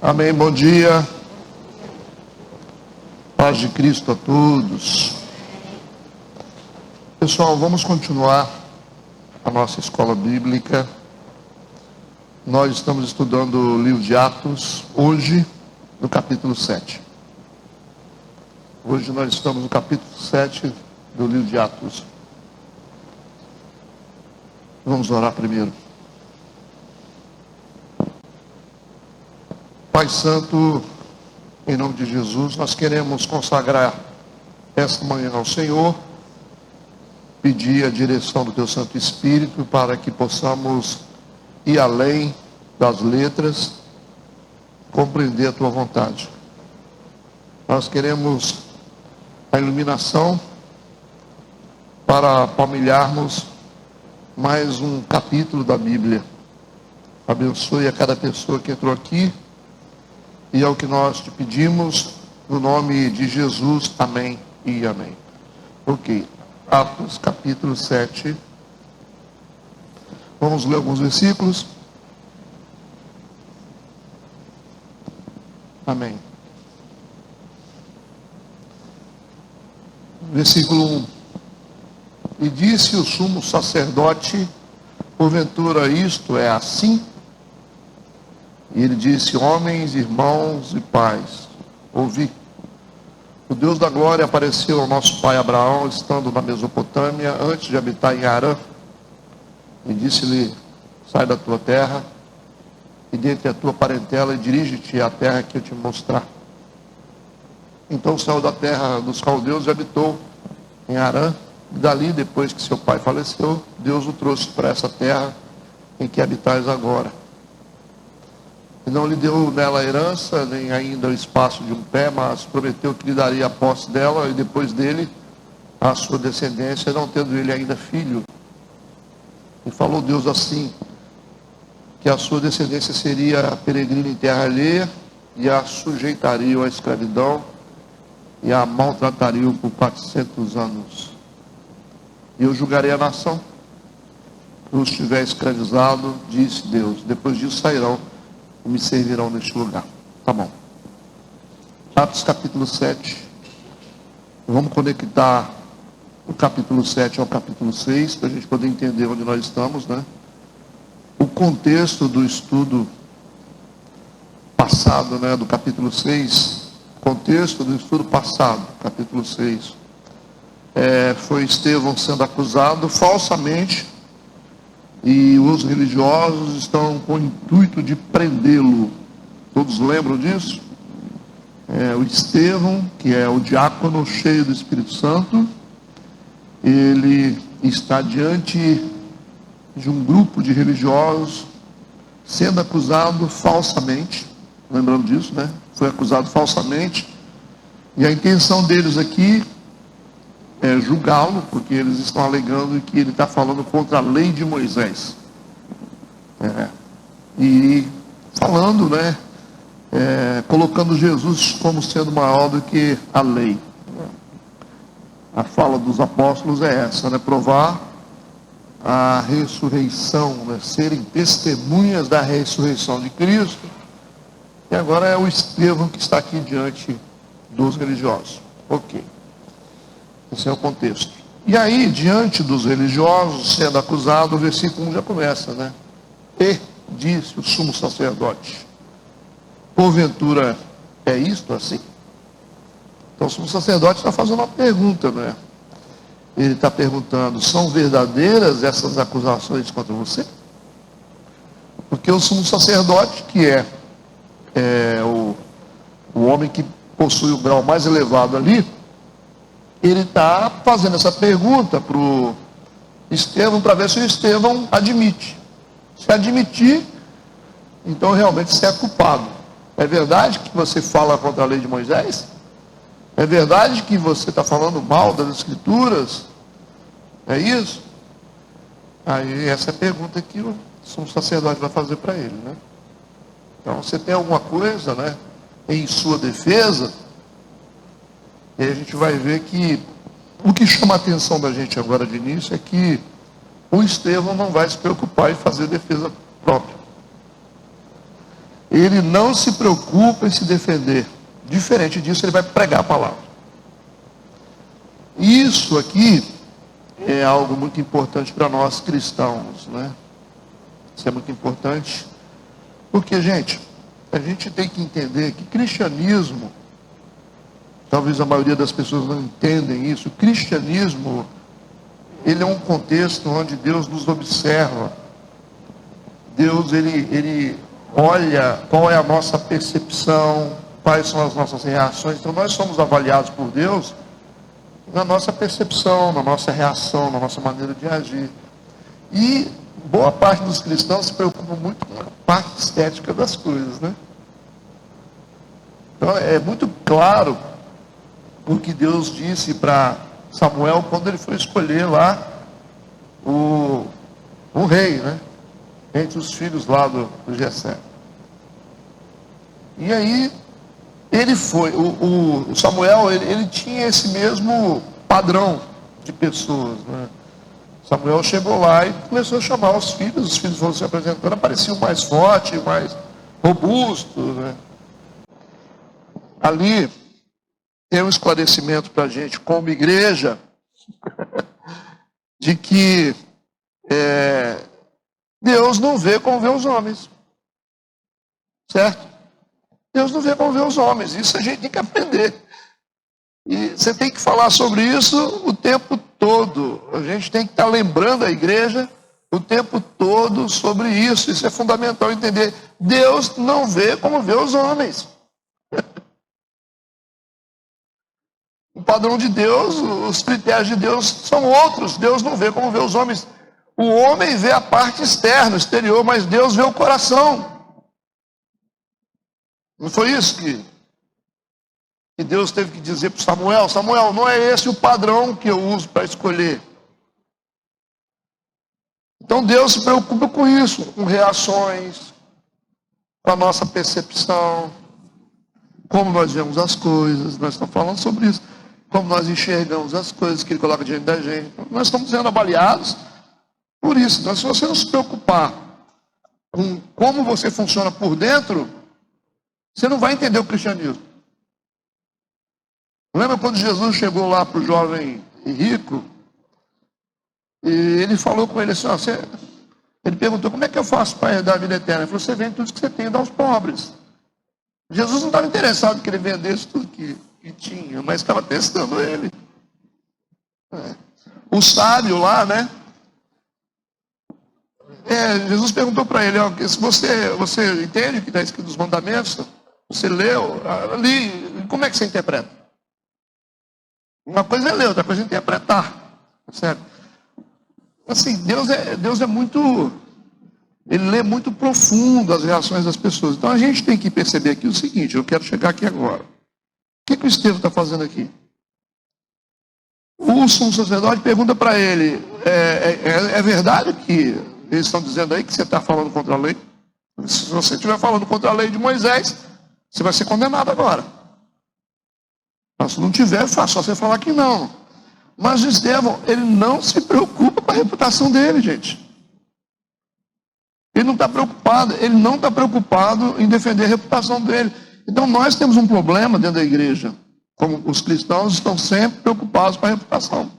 Amém, bom dia. Paz de Cristo a todos. Pessoal, vamos continuar a nossa escola bíblica. Nós estamos estudando o livro de Atos, hoje no capítulo 7. Hoje nós estamos no capítulo 7 do livro de Atos. Vamos orar primeiro. Pai Santo, em nome de Jesus, nós queremos consagrar esta manhã ao Senhor, pedir a direção do Teu Santo Espírito para que possamos ir além das letras, compreender a Tua vontade. Nós queremos a iluminação para palmilharmos mais um capítulo da Bíblia. Abençoe a cada pessoa que entrou aqui. E é o que nós te pedimos, no nome de Jesus, amém e amém. Ok, Atos capítulo 7. Vamos ler alguns versículos. Amém. Versículo 1. E disse o sumo sacerdote: porventura isto é assim? E ele disse: homens, irmãos e pais, ouvi. O Deus da glória apareceu ao nosso pai Abraão, estando na Mesopotâmia, antes de habitar em Harã. E disse-lhe: sai da tua terra, e dentre a tua parentela, e dirige-te à terra que eu te mostrar. Então saiu da terra dos caldeus e habitou em Harã. E dali, depois que seu pai faleceu, Deus o trouxe para essa terra em que habitais agora. E não lhe deu nela herança, nem ainda o espaço de um pé, mas prometeu que lhe daria a posse dela, e depois dele, a sua descendência, não tendo ele ainda filho. E falou Deus assim, que a sua descendência seria peregrina em terra alheia, e a sujeitariam à escravidão, e a maltratariam por 400 anos. E eu julgarei a nação que os tiver escravizado, disse Deus. Depois disso sairão e me servirão neste lugar. Tá bom. Atos capítulo 7. Vamos conectar o capítulo 7 ao capítulo 6, para a gente poder entender onde nós estamos, né? O contexto do estudo passado, né, do capítulo 6, contexto do estudo passado, capítulo 6, foi Estevão sendo acusado falsamente, e os religiosos estão com o intuito de prendê-lo. Todos lembram disso? O Estevão, que é o diácono cheio do Espírito Santo, ele está diante de um grupo de religiosos sendo acusado falsamente. Lembrando disso, né? Foi acusado falsamente. E a intenção deles aqui é julgá-lo, porque eles estão alegando que ele está falando contra a lei de Moisés. E falando, né? Colocando Jesus como sendo maior do que a lei. A fala dos apóstolos é essa, né? Provar a ressurreição, né? Serem testemunhas da ressurreição de Cristo. E agora é o Estevão que está aqui diante dos religiosos. Ok. Esse é o contexto. E aí, diante dos religiosos, sendo acusado, o versículo 1 já começa, né? E disse o sumo sacerdote: porventura é isto assim? Então o sumo sacerdote está fazendo uma pergunta, né? Ele está perguntando: são verdadeiras essas acusações contra você? Porque o sumo sacerdote, que é o homem que possui o grau mais elevado ali, ele está fazendo essa pergunta para o Estevão, para ver se o Estevão admite. Se admitir, então realmente você é culpado. É verdade que você fala contra a lei de Moisés? É verdade que você está falando mal das Escrituras? É isso? Aí essa é a pergunta que o sumo sacerdote vai fazer para ele, né? Então, você tem alguma coisa, né, em sua defesa? E aí a gente vai ver que o que chama a atenção da gente agora de início é que o Estevão não vai se preocupar em fazer defesa própria. ele não se preocupa em se defender. Diferente disso, ele vai pregar a palavra. Isso aqui é algo muito importante para nós cristãos, né? Isso é muito importante, porque, gente, a gente tem que entender que cristianismo, talvez a maioria das pessoas não entendem isso, o cristianismo, ele é um contexto onde Deus nos observa. Deus, ele olha qual é a nossa percepção, quais são as nossas reações. Então nós somos avaliados por Deus na nossa percepção, na nossa reação, na nossa maneira de agir. E boa parte dos cristãos se preocupa muito com a parte estética das coisas, né? Então é muito claro o que Deus disse para Samuel quando ele foi escolher lá o rei, né? Entre os filhos lá do Jessé. E aí ele foi, o Samuel, ele tinha esse mesmo padrão de pessoas, né? Samuel chegou lá e começou a chamar os filhos foram se apresentando, apareciam mais fortes, mais robustos, né? Ali tem um esclarecimento para a gente, como igreja, de que Deus não vê como vê os homens, certo? Deus não vê como vê os homens, isso a gente tem que aprender. E você tem que falar sobre isso o tempo todo. A gente tem que estar lembrando a igreja o tempo todo sobre isso. Isso é fundamental entender. Deus não vê como vê os homens. O padrão de Deus, os critérios de Deus são outros. Deus não vê como vê os homens. O homem vê a parte externa, o exterior, mas Deus vê o coração. Não foi isso que Deus teve que dizer para Samuel? Samuel, não é esse o padrão que eu uso para escolher. Então Deus se preocupa com isso, com reações, com a nossa percepção, como nós vemos as coisas. Nós estamos falando sobre isso. Como nós enxergamos as coisas que Ele coloca diante da gente. Nós estamos sendo avaliados por isso. Então, se você não se preocupar com como você funciona por dentro, você não vai entender o cristianismo. Lembra quando Jesus chegou lá para o jovem rico? E ele falou com ele assim, ó, ele perguntou, como é que eu faço para herdar a vida eterna? Ele falou, você vende tudo que você tem e dá aos pobres. Jesus não estava interessado que ele vendesse tudo que tinha, mas estava testando ele. O sábio lá, né? Jesus perguntou para ele, ó, se você entende o que está escrito nos mandamentos? Você leu ali, como é que você interpreta? Uma coisa é ler, outra coisa é interpretar. Certo? Assim, Deus é muito... Ele lê muito profundo as reações das pessoas. Então a gente tem que perceber aqui o seguinte, eu quero chegar aqui agora. O que o Estevão está fazendo aqui? O sumo sacerdote pergunta para ele, é verdade que eles estão dizendo aí que você está falando contra a lei? Se você estiver falando contra a lei de Moisés, você vai ser condenado agora. Mas se não tiver, é só você falar que não. Mas o Estevão, ele não se preocupa com a reputação dele, gente. Ele não está preocupado em defender a reputação dele. Então nós temos um problema dentro da igreja. Como os cristãos estão sempre preocupados com a reputação.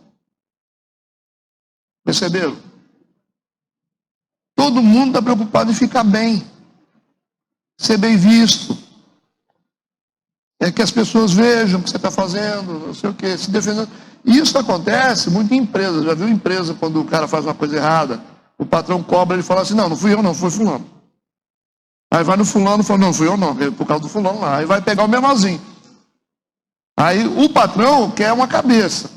Perceberam? Todo mundo está preocupado em ficar bem. Ser bem visto. É que as pessoas vejam o que você está fazendo, não sei o quê, se defendendo. Isso acontece muito em empresas. Já viu empresa quando o cara faz uma coisa errada? O patrão cobra, ele fala assim, não fui eu não, foi fulano. Aí vai no fulano e fala, não fui eu não, por causa do fulano lá. Aí vai pegar o menorzinho. Aí o patrão quer uma cabeça.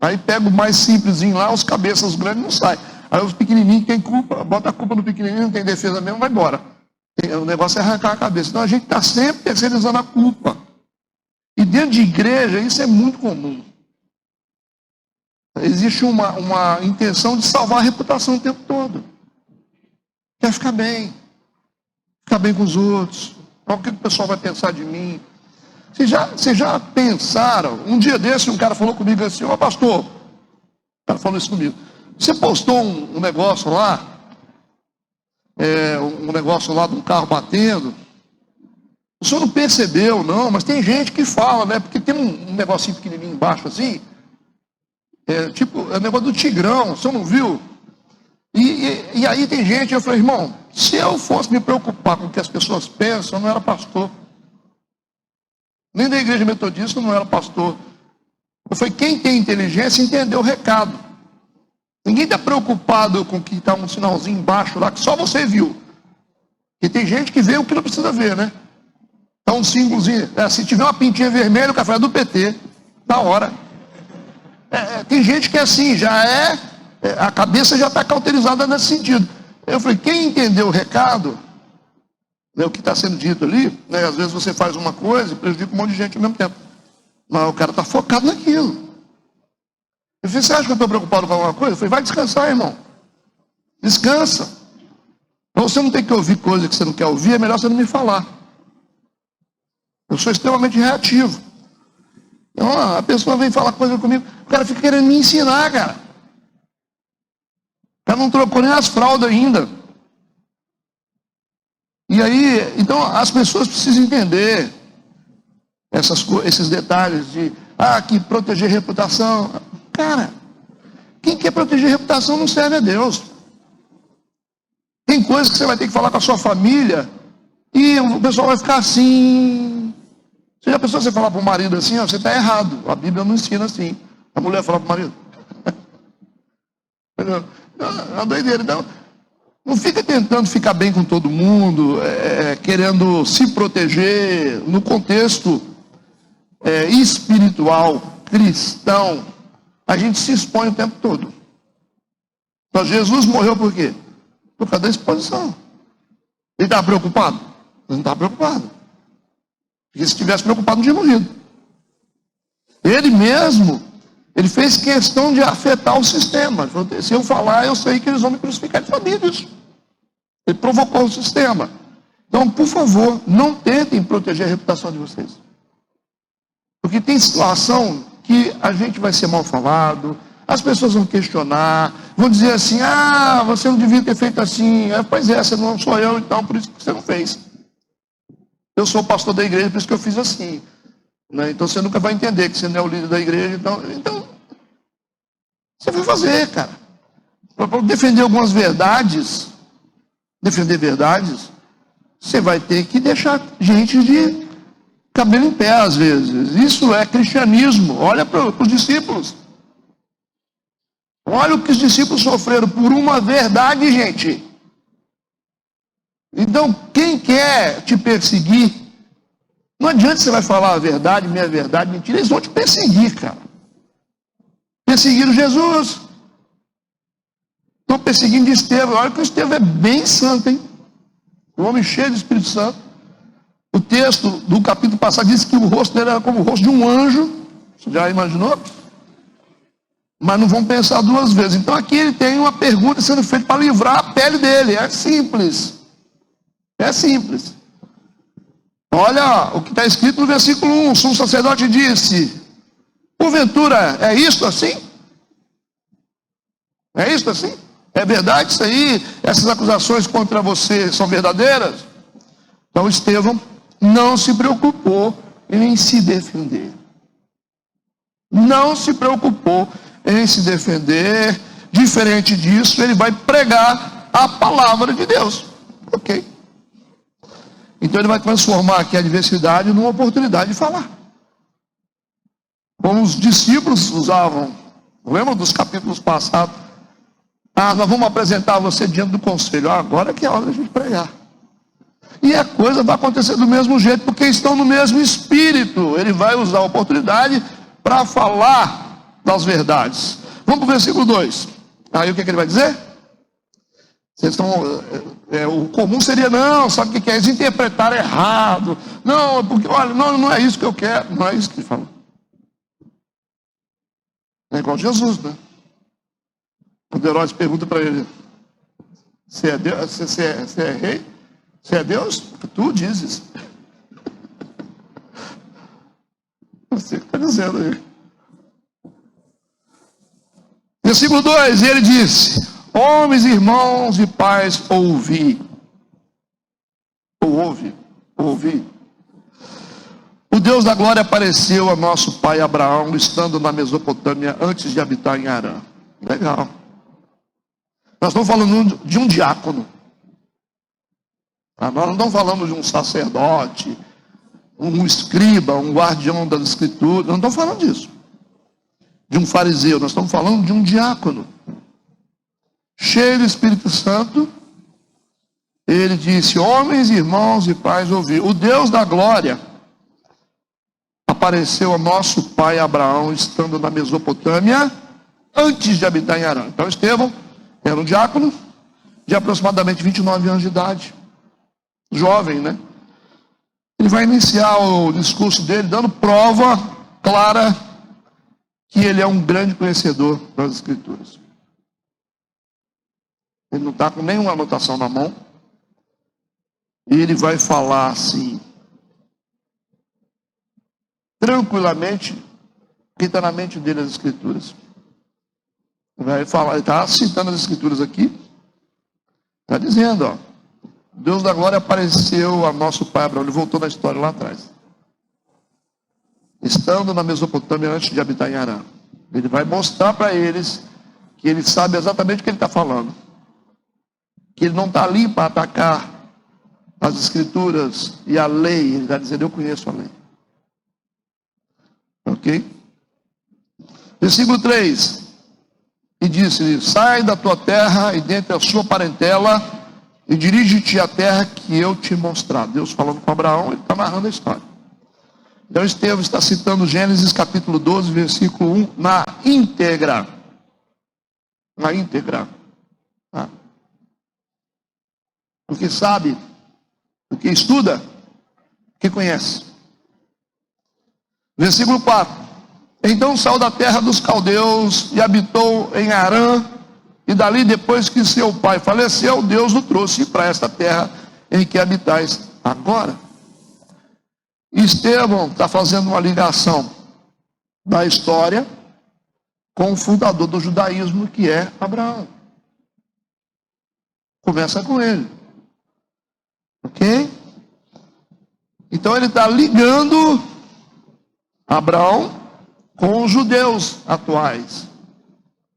Aí pega o mais simplesinho lá, os cabeças, os grandes não saem. Aí os pequenininhos, quem culpa, bota a culpa no pequenininho, não tem defesa mesmo, vai embora. O negócio é arrancar a cabeça. Então a gente está sempre terceirizando a culpa. E dentro de igreja, isso é muito comum. Existe uma intenção de salvar a reputação o tempo todo. Quer ficar bem com os outros. Então, o que o pessoal vai pensar de mim? Vocês já pensaram? Um dia desse, um cara falou comigo assim, ó pastor, o cara falou isso comigo. Você postou um negócio lá, um negócio lá de um carro batendo, O senhor não percebeu, não, mas tem gente que fala, né? Porque tem um negocinho pequenininho embaixo assim, é o negócio do tigrão, o senhor não viu? E aí tem gente, eu falei, irmão, se eu fosse me preocupar com o que as pessoas pensam, eu não era pastor. Nem da igreja metodista eu não era pastor. Eu falei, quem tem inteligência entendeu o recado. Ninguém está preocupado com que está um sinalzinho embaixo lá, que só você viu. E tem gente que vê o que não precisa ver, né? Está um símbolozinho. Se tiver uma pintinha vermelha, o café é do PT. Da hora. Tem gente que é assim, a cabeça já está cauterizada nesse sentido. Eu falei, quem entendeu o recado, né, o que está sendo dito ali, né, às vezes você faz uma coisa e prejudica um monte de gente ao mesmo tempo. Mas o cara está focado naquilo. Eu falei, você acha que eu estou preocupado com alguma coisa? Eu falei, vai descansar, irmão. Descansa. Então você não tem que ouvir coisa que você não quer ouvir, é melhor você não me falar. Eu sou extremamente reativo. Então a pessoa vem falar coisa comigo, o cara fica querendo me ensinar, cara. O cara não trocou nem as fraldas ainda. E aí, então as pessoas precisam entender esses detalhes de, que proteger reputação. Cara, quem quer proteger reputação não serve a Deus. Tem coisas que você vai ter que falar com a sua família e o pessoal vai ficar assim. Você já pensou você falar para o marido assim, você está errado. A Bíblia não ensina assim. A mulher fala para o marido. É uma doideira. Então, não fica tentando ficar bem com todo mundo, querendo se proteger no contexto espiritual, cristão. A gente se expõe o tempo todo. Então, Jesus morreu por quê? Por causa da exposição. Ele estava preocupado? Ele não estava preocupado. Porque se estivesse preocupado, não tinha morrido. Ele mesmo, ele fez questão de afetar o sistema. Ele falou, se eu falar, eu sei que eles vão me crucificar. Ele sabia disso. Ele provocou o sistema. Então, por favor, não tentem proteger a reputação de vocês. Porque tem situação que a gente vai ser mal falado, as pessoas vão questionar, vão dizer assim, você não devia ter feito assim. Pois é, você não sou eu, então por isso que você não fez. Eu sou o pastor da igreja, por isso que eu fiz assim. Né? Então você nunca vai entender que você não é o líder da igreja. Então você vai fazer, cara. Para defender algumas verdades, você vai ter que deixar gente de cabelo em pé às vezes. Isso é cristianismo. Olha para os discípulos. Olha o que os discípulos sofreram por uma verdade, gente. Então, quem quer te perseguir, não adianta você vai falar a verdade, minha verdade, mentira, eles vão te perseguir, cara. Perseguiram Jesus. Estão perseguindo Estevão. Olha que o Estevão é bem santo, hein? Um homem cheio do Espírito Santo. O texto do capítulo passado diz que o rosto dele era como o rosto de um anjo. Você já imaginou? Mas não vão pensar duas vezes. Então aqui ele tem uma pergunta sendo feita para livrar a pele dele. É simples. É simples. Olha o que está escrito no versículo 1. O sumo sacerdote disse, porventura, é isto assim? É isto assim? É verdade isso aí? Essas acusações contra você são verdadeiras? Então Estevão não se preocupou em se defender. Não se preocupou em se defender. Diferente disso, ele vai pregar a palavra de Deus. Ok. Então ele vai transformar aqui a adversidade numa oportunidade de falar. Como os discípulos usavam. Lembra dos capítulos passados? Nós vamos apresentar você diante do conselho. Agora que é a hora da gente pregar. E a coisa vai acontecer do mesmo jeito, porque estão no mesmo espírito. Ele vai usar a oportunidade para falar das verdades. Vamos para o versículo 2. Aí o que ele vai dizer? Vocês estão, o comum seria, não, sabe o que é? Eles interpretaram errado. Não, porque, olha, não é isso que eu quero. Não é isso que ele fala. É igual Jesus, né? Quando Herodes pergunta para ele, você é Deus? Você é rei? Você é Deus? Tu dizes. Você que está dizendo aí. Versículo 2, ele disse, homens, irmãos e pais, ouvi. Ouvi. O Deus da glória apareceu a nosso pai Abraão, estando na Mesopotâmia, antes de habitar em Harã. Legal. Nós estamos falando de um diácono. Nós não estamos falando de um sacerdote, um escriba, um guardião das escrituras. Não estamos falando disso. De um fariseu. Nós estamos falando de um diácono. Cheio do Espírito Santo. Ele disse: homens, irmãos e pais, ouvi. O Deus da glória apareceu a nosso pai Abraão, estando na Mesopotâmia, antes de habitar em Harã. Então Estevão era um diácono de aproximadamente 29 anos de idade. Jovem, né? Ele vai iniciar o discurso dele dando prova clara que ele é um grande conhecedor das Escrituras. Ele não está com nenhuma anotação na mão. E ele vai falar assim, tranquilamente, que está na mente dele as Escrituras. Vai falar, ele está citando as Escrituras aqui. Está dizendo, ó. Deus da glória apareceu a nosso pai Abraão. Ele voltou na história lá atrás. Estando na Mesopotâmia antes de habitar em Harã. Ele vai mostrar para eles que ele sabe exatamente o que ele está falando. Que ele não está ali para atacar as Escrituras e a lei. Ele está dizendo: eu conheço a lei. Ok? Versículo 3. E disse-lhe: sai da tua terra e dentre a sua parentela e dirige-te à terra que eu te mostrar. Deus falando com Abraão, ele está narrando a história. Então Estevão está citando Gênesis capítulo 12, versículo 1, na íntegra. Na íntegra. Tá? O que sabe, o que estuda, o que conhece. Versículo 4. Então saiu da terra dos caldeus e habitou em Harã. E dali, depois que seu pai faleceu, Deus o trouxe para esta terra em que habitais agora. Estevão está fazendo uma ligação da história com o fundador do judaísmo, que é Abraão. Começa com ele. Ok? Então ele está ligando Abraão com os judeus atuais.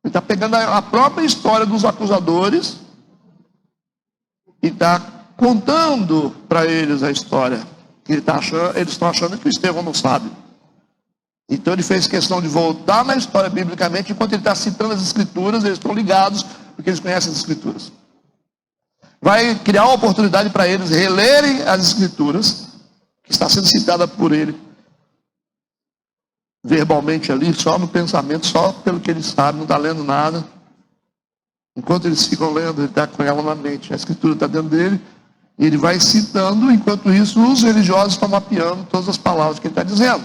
Ele está pegando a própria história dos acusadores e está contando para eles a história. Que eles estão achando que o Estevão não sabe. Então ele fez questão de voltar na história biblicamente, enquanto ele está citando as Escrituras, eles estão ligados, porque eles conhecem as Escrituras. Vai criar uma oportunidade para eles relerem as Escrituras, que está sendo citada por ele, verbalmente ali, só no pensamento, só pelo que ele sabe, não está lendo nada. Enquanto eles ficam lendo, ele está com ela na mente. A Escritura está dentro dele, e ele vai citando, enquanto isso, os religiosos estão mapeando todas as palavras que ele está dizendo.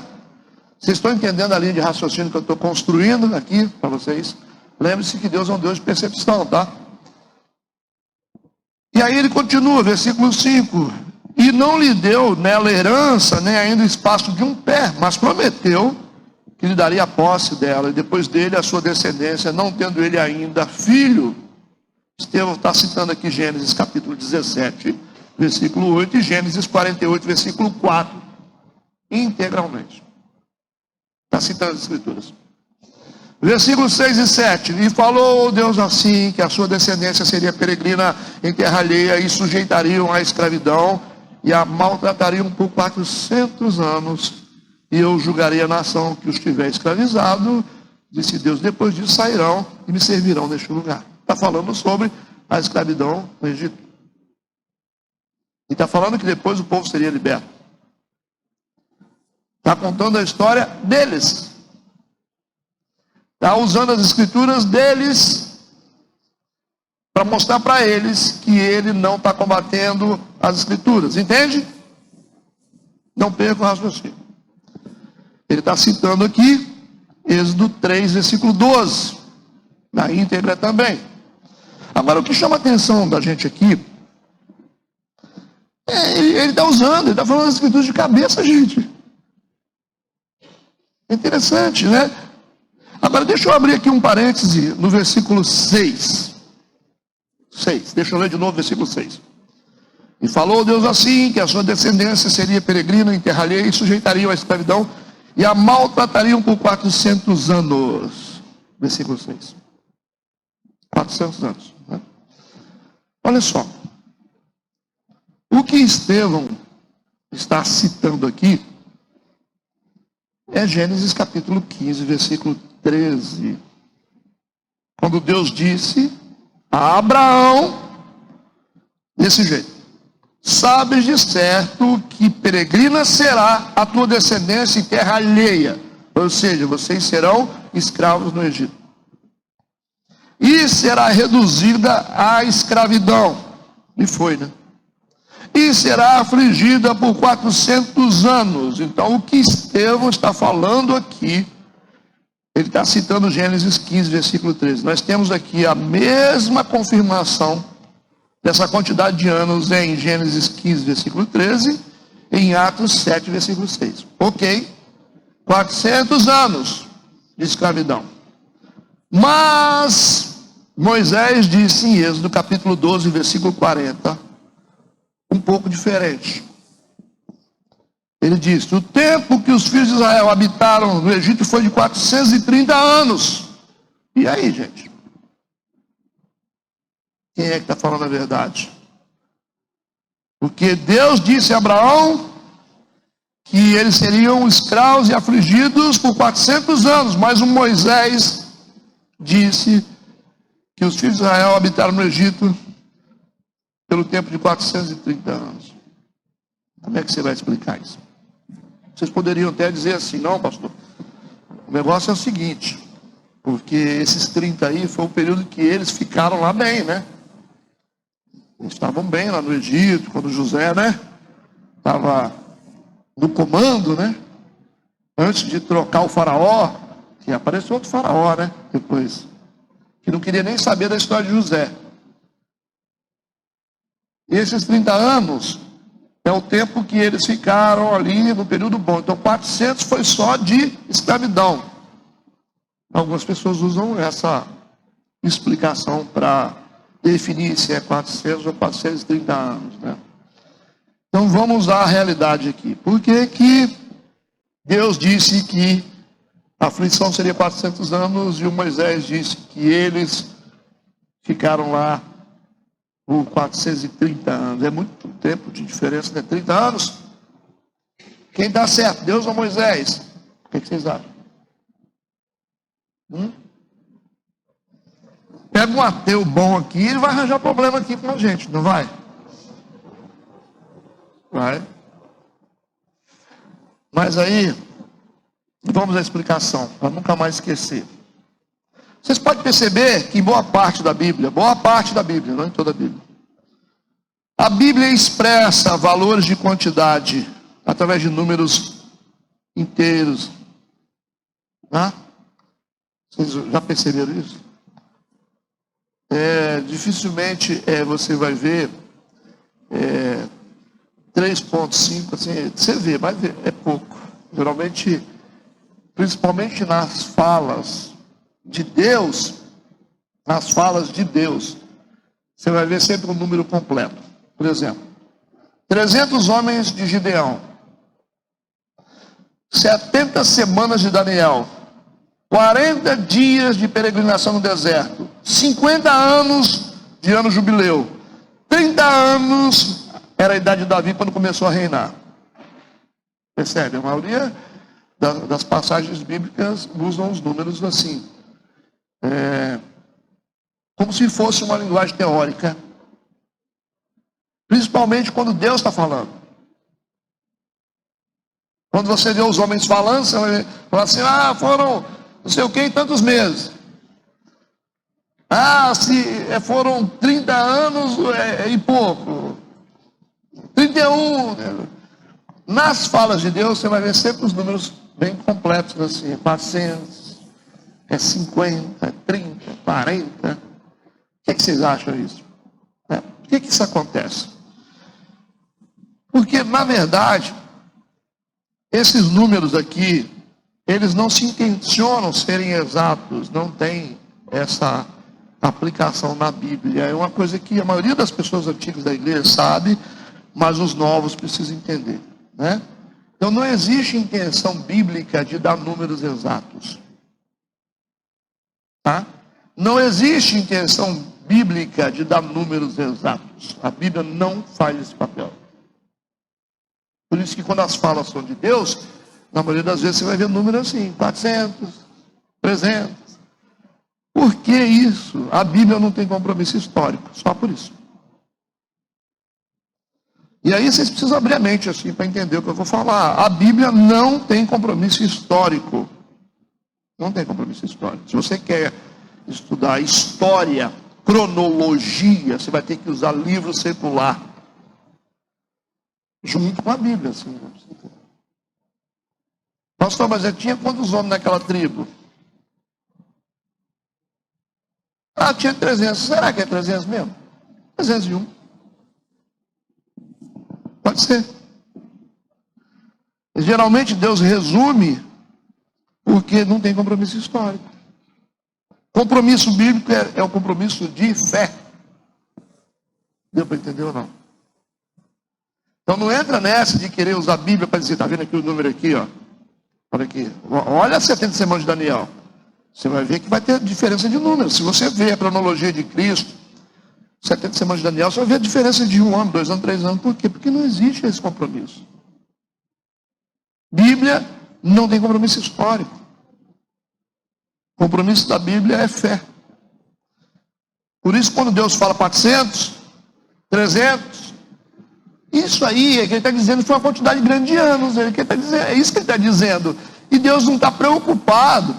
Vocês estão entendendo a linha de raciocínio que eu estou construindo aqui para vocês? Lembre-se que Deus é um Deus de percepção, tá? E aí ele continua, versículo 5. E não lhe deu nela herança, nem ainda espaço de um pé, mas prometeu que lhe daria a posse dela, e depois dele a sua descendência, não tendo ele ainda filho. Estevão está citando aqui Gênesis capítulo 17, versículo 8, e Gênesis 48, versículo 4, integralmente. Está citando as Escrituras. Versículos 6 e 7. E falou Deus assim, que a sua descendência seria peregrina em terra alheia, e sujeitariam à escravidão, e a maltratariam por 400 anos, e eu julgarei a nação que os tiver escravizado, disse Deus, depois disso sairão e me servirão neste lugar. Está falando sobre a escravidão no Egito. E está falando que depois o povo seria liberto. Está contando a história deles. Está usando as Escrituras deles para mostrar para eles que ele não está combatendo as Escrituras. Entende? Não perca o raciocínio. Ele está citando aqui Êxodo 3, versículo 12. Na íntegra também. Agora, o que chama a atenção da gente aqui, ele está usando, ele está falando as Escrituras de cabeça, gente. É interessante, né? Agora, deixa eu abrir aqui um parêntese no versículo 6. Deixa eu ler de novo o versículo 6. E falou Deus assim, que a sua descendência seria peregrina em terra alheia e sujeitariam à escravidão e a maltratariam por 400 anos. Versículo 6. 400 anos. Né? Olha só. O que Estevão está citando aqui é Gênesis capítulo 15, versículo 13. Quando Deus disse a Abraão, desse jeito: sabes de certo que peregrina será a tua descendência em terra alheia. Ou seja, vocês serão escravos no Egito. E será reduzida à escravidão. E foi, né? E será afligida por 400 anos. Então, o que Estevão está falando aqui, ele está citando Gênesis 15, versículo 13. Nós temos aqui a mesma confirmação dessa quantidade de anos em Gênesis 15, versículo 13, e em Atos 7, versículo 6. Ok? 400 anos de escravidão. Mas Moisés disse em Êxodo capítulo 12, versículo 40, um pouco diferente. Ele disse: o tempo que os filhos de Israel habitaram no Egito foi de 430 anos. E aí, gente? Quem é que está falando a verdade? Porque Deus disse a Abraão que eles seriam escravos e afligidos por 400 anos. Mas o Moisés disse que os filhos de Israel habitaram no Egito pelo tempo de 430 anos. Como é que você vai explicar isso? Vocês poderiam até dizer assim: não, pastor, o negócio é o seguinte, porque esses 30 aí foi o período que eles ficaram lá bem, né? Eles estavam bem lá no Egito, quando José, né, estava no comando, né? Antes de trocar o faraó, que apareceu outro faraó, né? Depois, que não queria nem saber da história de José. E esses 30 anos é o tempo que eles ficaram ali no período bom. Então 400 foi só de escravidão. Algumas pessoas usam essa explicação para definir se é 400 ou 430 anos, né? Então vamos usar a realidade aqui. Por que que Deus disse que a aflição seria 400 anos e o Moisés disse que eles ficaram lá por 430 anos? É muito tempo de diferença, né? 30 anos. Quem dá certo, Deus ou Moisés? O que vocês acham? Pega um ateu bom aqui, ele vai arranjar problema aqui com a gente, não vai? Vai. Mas aí, vamos à explicação, para nunca mais esquecer. Vocês podem perceber que em boa parte da Bíblia, não em toda a Bíblia, a Bíblia expressa valores de quantidade através de números inteiros. Né? Vocês já perceberam isso? Dificilmente você vai ver 3,5, assim, você vê, mas é pouco. Geralmente, principalmente nas falas de Deus, você vai ver sempre um número completo. Por exemplo, 300 homens de Gideão, 70 semanas de Daniel, 40 dias de peregrinação no deserto, 50 anos de ano jubileu, 30 anos era a idade de Davi quando começou a reinar. Percebe? A maioria das passagens bíblicas usam os números assim, como se fosse uma linguagem teórica, principalmente quando Deus está falando. Quando você vê os homens falando, você vai falar assim: foram não sei o que em tantos meses. Se foram 30 anos e pouco, 31. Nas falas de Deus, você vai ver sempre os números bem completos, assim, 400, 50, 30, 40. O que vocês acham disso? Por que isso acontece? Porque, na verdade, esses números aqui, eles não se intencionam serem exatos, não tem essa aplicação na Bíblia. É uma coisa que a maioria das pessoas antigas da igreja sabe, mas os novos precisam entender, né? Então não existe intenção bíblica de dar números exatos, tá? Não existe intenção bíblica de dar números exatos. A Bíblia não faz esse papel. Por isso que quando as falas são de Deus, na maioria das vezes você vai ver números assim, 400, 300. Por que isso? A Bíblia não tem compromisso histórico, só por isso. E aí vocês precisam abrir a mente assim para entender o que eu vou falar. A Bíblia não tem compromisso histórico. Não tem compromisso histórico. Se você quer estudar história, cronologia, você vai ter que usar livro secular junto com a Bíblia, assim. Pastor, mas tinha quantos homens naquela tribo? Ah, tinha 300. Será que é 300 mesmo? 301. Pode ser. Geralmente Deus resume porque não tem compromisso histórico. Compromisso bíblico é o compromisso de fé. Deu para entender ou não? Então não entra nessa de querer usar a Bíblia para dizer, está vendo aqui o número aqui, ó. Olha aqui. Olha as 70 semanas de Daniel. Você vai ver que vai ter diferença de números. Se você vê a cronologia de Cristo, 70 semanas de Daniel, você vai ver a diferença de 1 ano, 2 anos, 3 anos. Por quê? Porque não existe esse compromisso. Bíblia não tem compromisso histórico. O compromisso da Bíblia é fé. Por isso, quando Deus fala 400, 300, isso aí é que ele está dizendo foi uma quantidade grande de anos. É isso que ele está dizendo. E Deus não está preocupado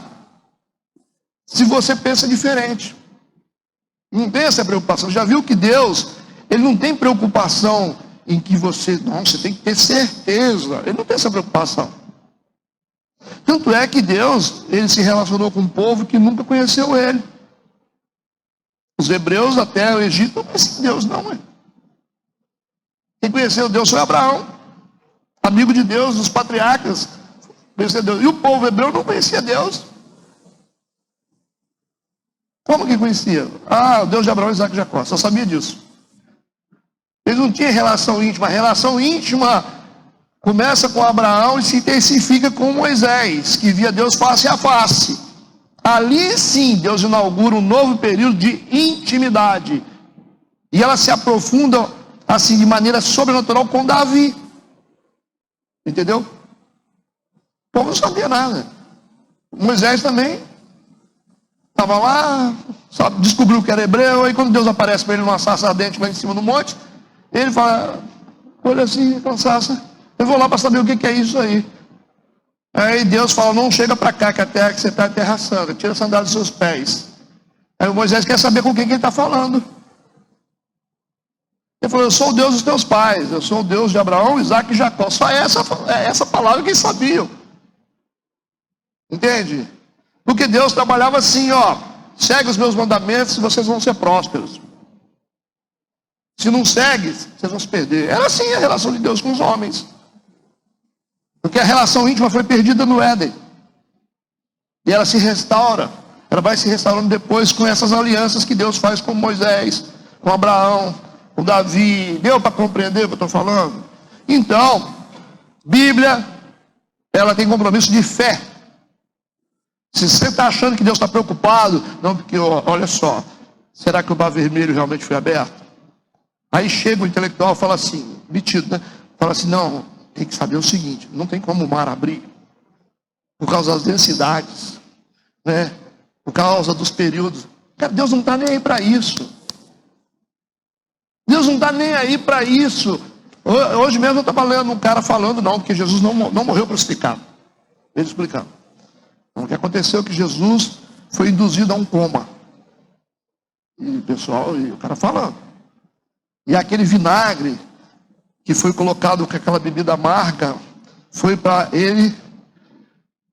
se você pensa diferente. Não tem essa preocupação. Já viu que Deus, ele não tem preocupação em que você tem que ter certeza. Ele não tem essa preocupação. Tanto é que Deus, ele se relacionou com um povo que nunca conheceu ele. Os hebreus até o Egito não conheciam Deus, não. Quem conheceu Deus foi Abraão, amigo de Deus, dos patriarcas. Conheceu Deus. E o povo hebreu não conhecia Deus. Como que conhecia? Ah, o Deus de Abraão, Isaac e Jacó. Só sabia disso. Eles não tinham relação íntima. A relação íntima começa com Abraão e se intensifica com Moisés, que via Deus face a face. Ali sim, Deus inaugura um novo período de intimidade. E ela se aprofunda, assim, de maneira sobrenatural com Davi. Entendeu? O povo não sabia nada. Moisés também estava lá, descobriu que era hebreu, aí quando Deus aparece para ele numa sarça ardente lá em cima do monte, ele fala, olha assim, aquela sarça, eu vou lá para saber o que é isso aí. Aí Deus fala, não chega para cá, que a terra que você está é terra santa, tira a sandália dos seus pés. Aí o Moisés quer saber com quem que ele está falando. Ele falou, eu sou o Deus dos teus pais, eu sou o Deus de Abraão, Isaac e Jacó. Só essa palavra que eles sabiam. Entende? Porque Deus trabalhava assim, ó, segue os meus mandamentos e vocês vão ser prósperos. Se não segue, vocês vão se perder. Era assim a relação de Deus com os homens. Porque a relação íntima foi perdida no Éden. E ela se restaura. Ela vai se restaurando depois com essas alianças que Deus faz com Moisés, com Abraão, com Davi. Deu para compreender o que eu estou falando? Então, Bíblia, ela tem compromisso de fé. Se você está achando que Deus está preocupado, não, porque olha só, será que o mar vermelho realmente foi aberto? Aí chega o intelectual e fala assim, metido, né? Fala assim, não, tem que saber o seguinte, não tem como o mar abrir, por causa das densidades, né? Por causa dos períodos. Cara, Deus não está nem aí para isso. Deus não está nem aí para isso. Hoje mesmo eu estava lendo um cara falando, não, porque Jesus não morreu crucificado. Ele explicando. Então, o que aconteceu é que Jesus foi induzido a um coma. E o cara falando. E aquele vinagre que foi colocado com aquela bebida amarga, foi para ele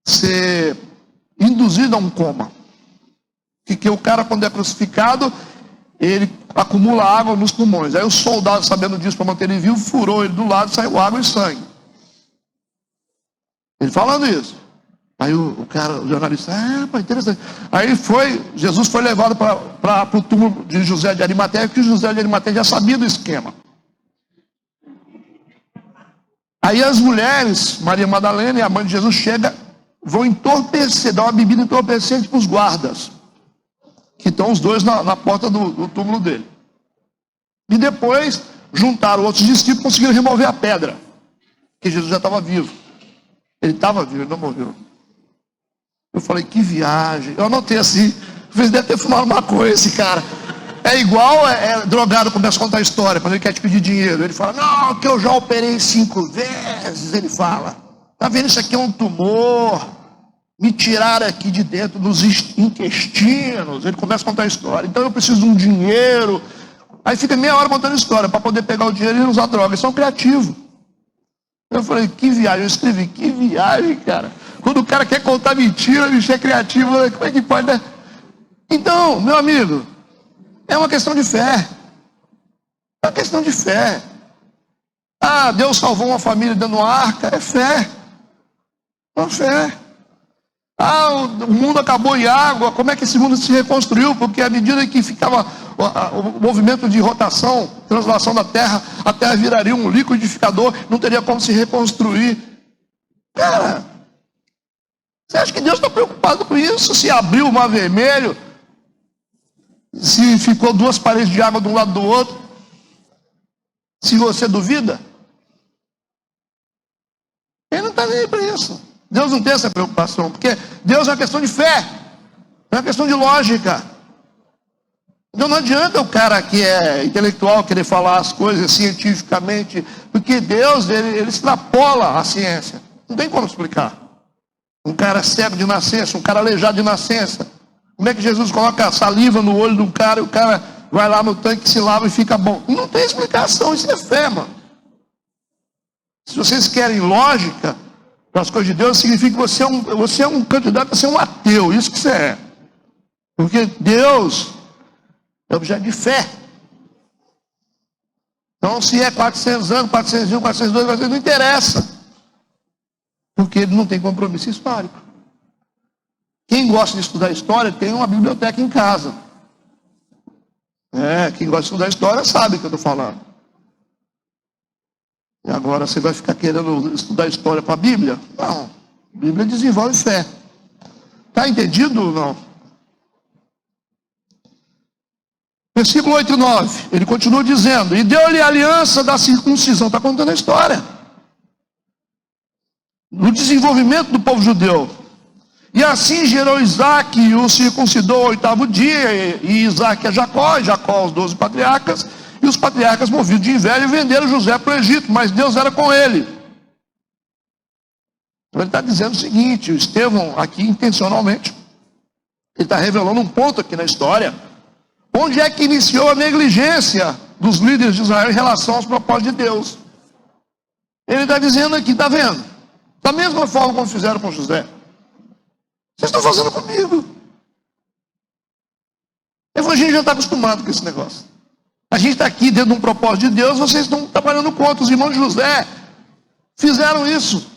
ser induzido a um coma. Que o cara, quando é crucificado, ele acumula água nos pulmões. Aí o soldado, sabendo disso, para manter ele vivo, furou ele do lado, saiu água e sangue. Ele falando isso. Aí o jornalista, interessante. Aí Jesus foi levado para o túmulo de José de Arimateia, porque José de Arimateia já sabia do esquema. Aí as mulheres, Maria Madalena e a mãe de Jesus, vão entorpecer, dar uma bebida entorpecente para os guardas, que estão os dois na porta do túmulo dele. E depois juntaram outros discípulos e conseguiram remover a pedra, porque Jesus já estava vivo. Ele estava vivo, ele não morreu. Eu falei, que viagem. Eu anotei assim, vocês devem ter fumado maconha esse cara. É igual drogado começa a contar a história, quando ele quer te pedir dinheiro. Ele fala, não, que eu já operei 5 vezes. Ele fala, tá vendo, isso aqui é um tumor. Me tiraram aqui de dentro dos intestinos. Ele começa a contar a história. Então eu preciso de um dinheiro. Aí fica meia hora contando a história, para poder pegar o dinheiro e não usar droga. Eles são criativos. Eu falei, que viagem. Eu escrevi, que viagem, cara. Quando o cara quer contar mentira, bicho é criativo. Como é que pode, né? Então, meu amigo, é uma questão de fé. É uma questão de fé. Ah, Deus salvou uma família dando uma arca. É fé. É uma fé. Ah, o mundo acabou em água. Como é que esse mundo se reconstruiu? Porque à medida que ficava o movimento de rotação, translação da terra, a terra viraria um liquidificador, não teria como se reconstruir. Cara, você acha que Deus está preocupado com isso? Se abriu o mar vermelho, se ficou 2 paredes de água de um lado do outro, se você duvida, ele não está nem aí para isso. Deus não tem essa preocupação, porque Deus é uma questão de fé, é uma questão de lógica. Então não adianta o cara que é intelectual querer falar as coisas cientificamente, porque Deus, ele extrapola a ciência. Não tem como explicar. Um cara cego de nascença, um cara aleijado de nascença. Como é que Jesus coloca saliva no olho de um cara e o cara vai lá no tanque, se lava e fica bom? Não tem explicação, isso é fé, mano. Se vocês querem lógica para as coisas de Deus, significa que você é um candidato a ser um ateu, isso que você é. Porque Deus é objeto de fé. Então, se é 400 anos, 401, 402, 400, não interessa. Porque ele não tem compromisso histórico. Quem gosta de estudar história tem uma biblioteca em casa. Quem gosta de estudar história sabe o que eu estou falando. E agora você vai ficar querendo estudar história para a Bíblia? Não. A Bíblia desenvolve fé. Está entendido ou não? Versículo 8 e 9. Ele continua dizendo, e deu-lhe a aliança da circuncisão. Está contando a história. No desenvolvimento do povo judeu. E assim gerou Isaac e o circuncidou ao 8º dia, e Isaac a Jacó, e Jacó aos 12 patriarcas, e os patriarcas, movidos de inveja, venderam José para o Egito, mas Deus era com ele. Então ele está dizendo o seguinte, o Estevão aqui intencionalmente, ele está revelando um ponto aqui na história, onde é que iniciou a negligência dos líderes de Israel em relação aos propósitos de Deus. Ele está dizendo aqui, está vendo? Da mesma forma como fizeram com José. Vocês estão fazendo comigo. O evangelho já está acostumado com esse negócio. A gente está aqui dentro de um propósito de Deus, vocês estão trabalhando contra. Os irmãos de José fizeram isso.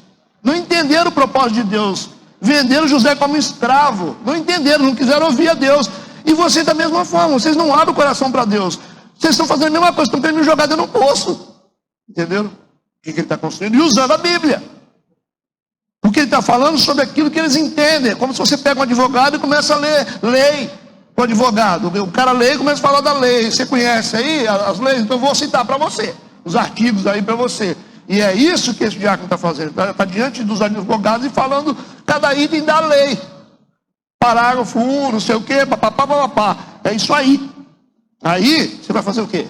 Não entenderam o propósito de Deus. Venderam José como escravo. Não entenderam, não quiseram ouvir a Deus. E vocês da mesma forma, vocês não abrem o coração para Deus. Vocês estão fazendo a mesma coisa, estão querendo me jogar dentro do poço. Entenderam? O que ele está construindo? E usando a Bíblia. Porque ele está falando sobre aquilo que eles entendem. É como se você pega um advogado e começa a ler lei com o advogado. O cara lê e começa a falar da lei. Você conhece aí as leis? Então eu vou citar para você. Os artigos aí para você. E é isso que esse diácono está fazendo. Está diante dos advogados e falando cada item da lei. Parágrafo 1, não sei o quê, papapá, papapá. É isso aí. Aí, você vai fazer o quê?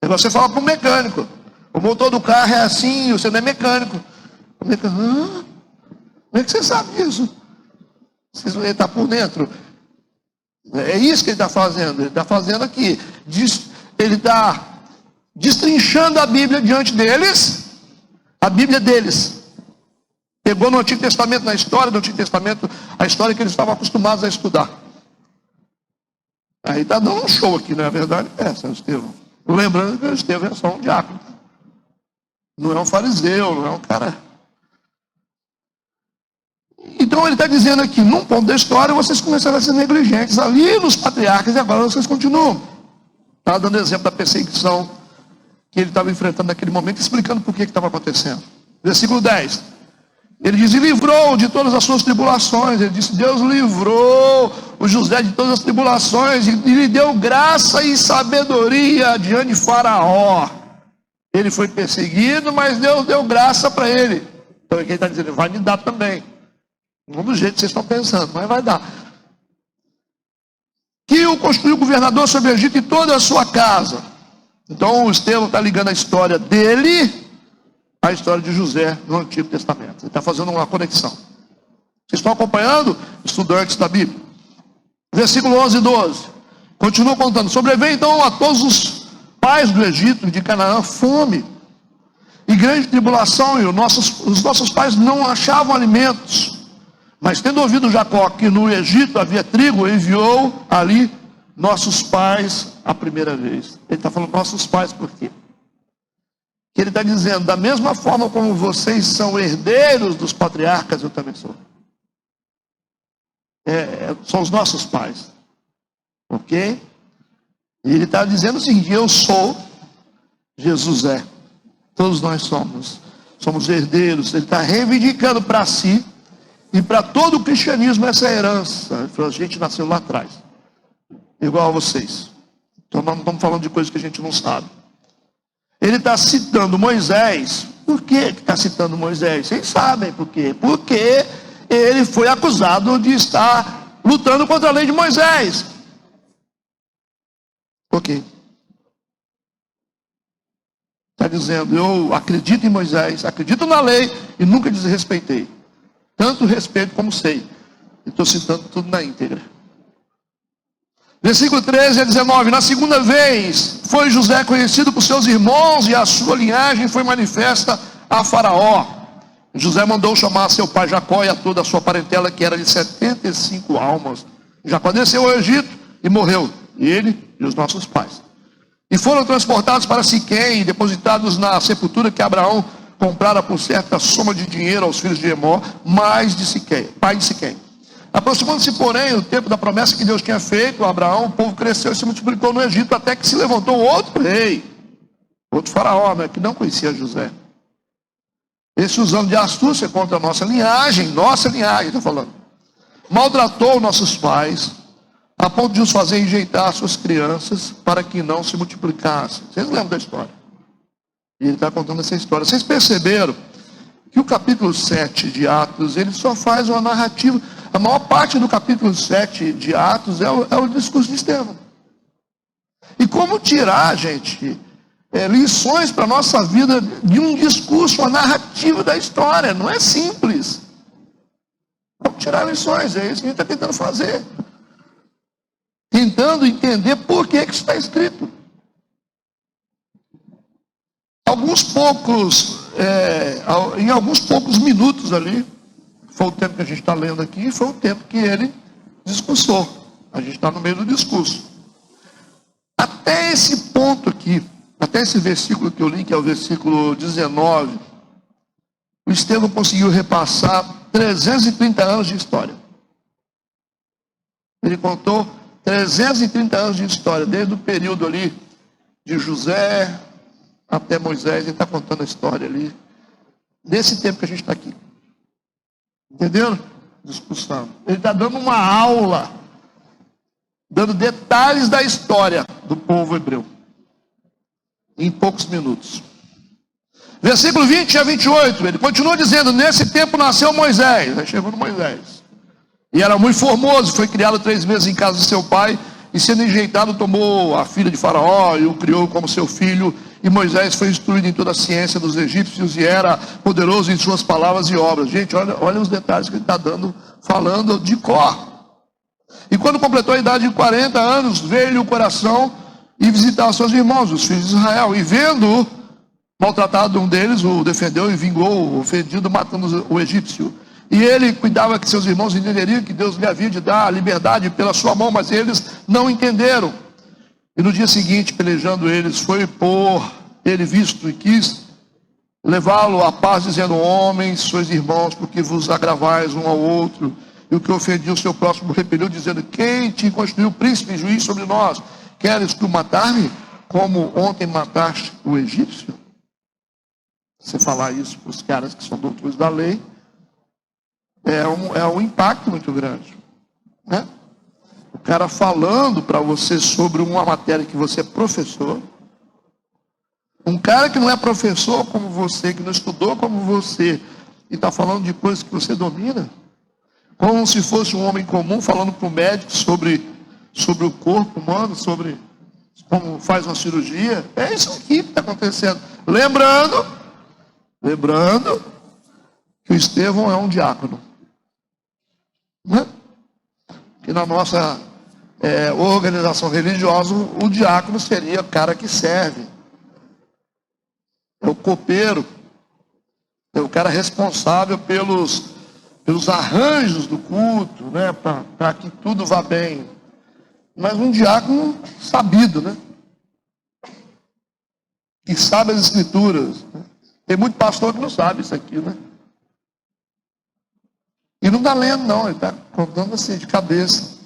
Aí você fala para o mecânico. O motor do carro é assim, você não é mecânico. O mecânico, como é que você sabe disso? Ele está por dentro. É isso que ele está fazendo. Ele está fazendo aqui. Ele está destrinchando a Bíblia diante deles. A Bíblia deles. Pegou no Antigo Testamento, na história do Antigo Testamento, a história que eles estavam acostumados a estudar. Aí está dando um show aqui, não é verdade? São Estevão. Lembrando que o Estevão é só um diácono. Não é um fariseu, não é um cara. Então ele está dizendo aqui, num ponto da história, vocês começaram a ser negligentes ali nos patriarcas e agora vocês continuam. Está dando exemplo da perseguição que ele estava enfrentando naquele momento, explicando por que estava acontecendo. Versículo 10. Ele diz, e livrou de todas as suas tribulações. Ele disse, Deus livrou o José de todas as tribulações e lhe deu graça e sabedoria diante de Faraó. Ele foi perseguido, mas Deus deu graça para ele. Então aqui ele está dizendo, vai me dar também. Não do jeito que vocês estão pensando, mas vai dar. Que o construiu governador sobre o Egito e toda a sua casa. Então o Estevão está ligando a história dele à história de José no Antigo Testamento. Ele está fazendo uma conexão. Vocês estão acompanhando? Estudantes da Bíblia. Versículo 11 e 12. Continua contando. Sobreveio então a todos os pais do Egito, de Canaã, fome e grande tribulação, e os nossos pais não achavam alimentos. Mas tendo ouvido Jacó que no Egito havia trigo, enviou ali nossos pais a primeira vez. Ele está falando nossos pais por quê? Que ele está dizendo, da mesma forma como vocês são herdeiros dos patriarcas, eu também sou. São os nossos pais. Ok? E ele está dizendo o seguinte, eu sou, Jesus é. Todos nós somos herdeiros. Ele está reivindicando para si e para todo o cristianismo essa herança. Ele falou, a gente nasceu lá atrás, igual a vocês. Então nós não estamos falando de coisas que a gente não sabe. Ele está citando Moisés. Por que está citando Moisés? Vocês sabem por quê? Porque ele foi acusado de estar lutando contra a lei de Moisés. Ok. Está dizendo, eu acredito em Moisés, acredito na lei e nunca desrespeitei. Tanto respeito como sei. Estou citando tudo na íntegra. Versículo 13 a 19. Na segunda vez foi José conhecido por seus irmãos e a sua linhagem foi manifesta a Faraó. José mandou chamar seu pai Jacó e a toda a sua parentela, que era de 75 almas. Jacó desceu ao Egito e morreu. E ele e os nossos pais. E foram transportados para Siquém e depositados na sepultura que Abraão comprara por certa soma de dinheiro aos filhos de Emor, pai de Siquém. Aproximando-se, porém, o tempo da promessa que Deus tinha feito a Abraão, o povo cresceu e se multiplicou no Egito, até que se levantou outro rei, outro faraó, né, que não conhecia José. Esse, usando de astúcia contra a nossa linhagem, está falando, maltratou nossos pais, a ponto de os fazer enjeitar suas crianças para que não se multiplicassem. Vocês lembram da história? E ele está contando essa história. Vocês perceberam que o capítulo 7 de Atos, ele só faz uma narrativa. A maior parte do capítulo 7 de Atos é o discurso de Estevão. E como tirar, gente, lições para a nossa vida de um discurso, uma narrativa da história? Não é simples. Como tirar lições? É isso que a gente está tentando fazer. Tentando entender por que está escrito. Em alguns poucos minutos ali, foi o tempo que a gente está lendo aqui, foi o tempo que ele discursou. A gente está no meio do discurso. Até esse ponto aqui, até esse versículo que eu li, que é o versículo 19, o Estevão conseguiu repassar 330 anos de história. Ele contou 330 anos de história, desde o período ali de José até Moisés. Ele está contando a história ali, nesse tempo que a gente está aqui. Entendeu? Discussão. Ele está dando uma aula, dando detalhes da história do povo hebreu, em poucos minutos. Versículo 20 a 28, ele continua dizendo, nesse tempo nasceu Moisés. Aí chegou no Moisés. E era muito formoso, foi criado 3 meses em casa de seu pai, e sendo enjeitado, tomou a filha de Faraó e o criou como seu filho. E Moisés foi instruído em toda a ciência dos egípcios e era poderoso em suas palavras e obras. Gente, olha os detalhes que ele está dando, falando de cor. E quando completou a idade de 40 anos, veio-lhe o coração e visitar seus irmãos, os filhos de Israel. E vendo-o maltratado, um deles o defendeu e vingou o ofendido, matando o egípcio. E ele cuidava que seus irmãos entenderiam que Deus lhe havia de dar a liberdade pela sua mão, mas eles não entenderam. E no dia seguinte, pelejando eles, foi por ele visto e quis levá-lo à paz, dizendo, homens, sois irmãos, porque vos agravais um ao outro. E o que ofendia o seu próximo repeliu, dizendo, quem te constituiu príncipe e juiz sobre nós? Queres tu matar-me? como ontem mataste o egípcio? Você falar isso para os caras que são doutores da lei, é um impacto muito grande, né? O cara falando para você sobre uma matéria que você é professor, um cara que não é professor como você, que não estudou como você, e está falando de coisas que você domina, como se fosse um homem comum falando para o médico sobre o corpo humano, sobre como faz uma cirurgia. É isso aqui que está acontecendo. Lembrando que o Estevão é um diácono, né? Que na nossa organização religiosa, o diácono seria o cara que serve, é o copeiro, é o cara responsável pelos arranjos do culto, né? Para que tudo vá bem. Mas um diácono sabido, né? Que sabe as escrituras, né? Tem muito pastor que não sabe isso aqui, né? E não está lendo, não, ele está contando assim, de cabeça.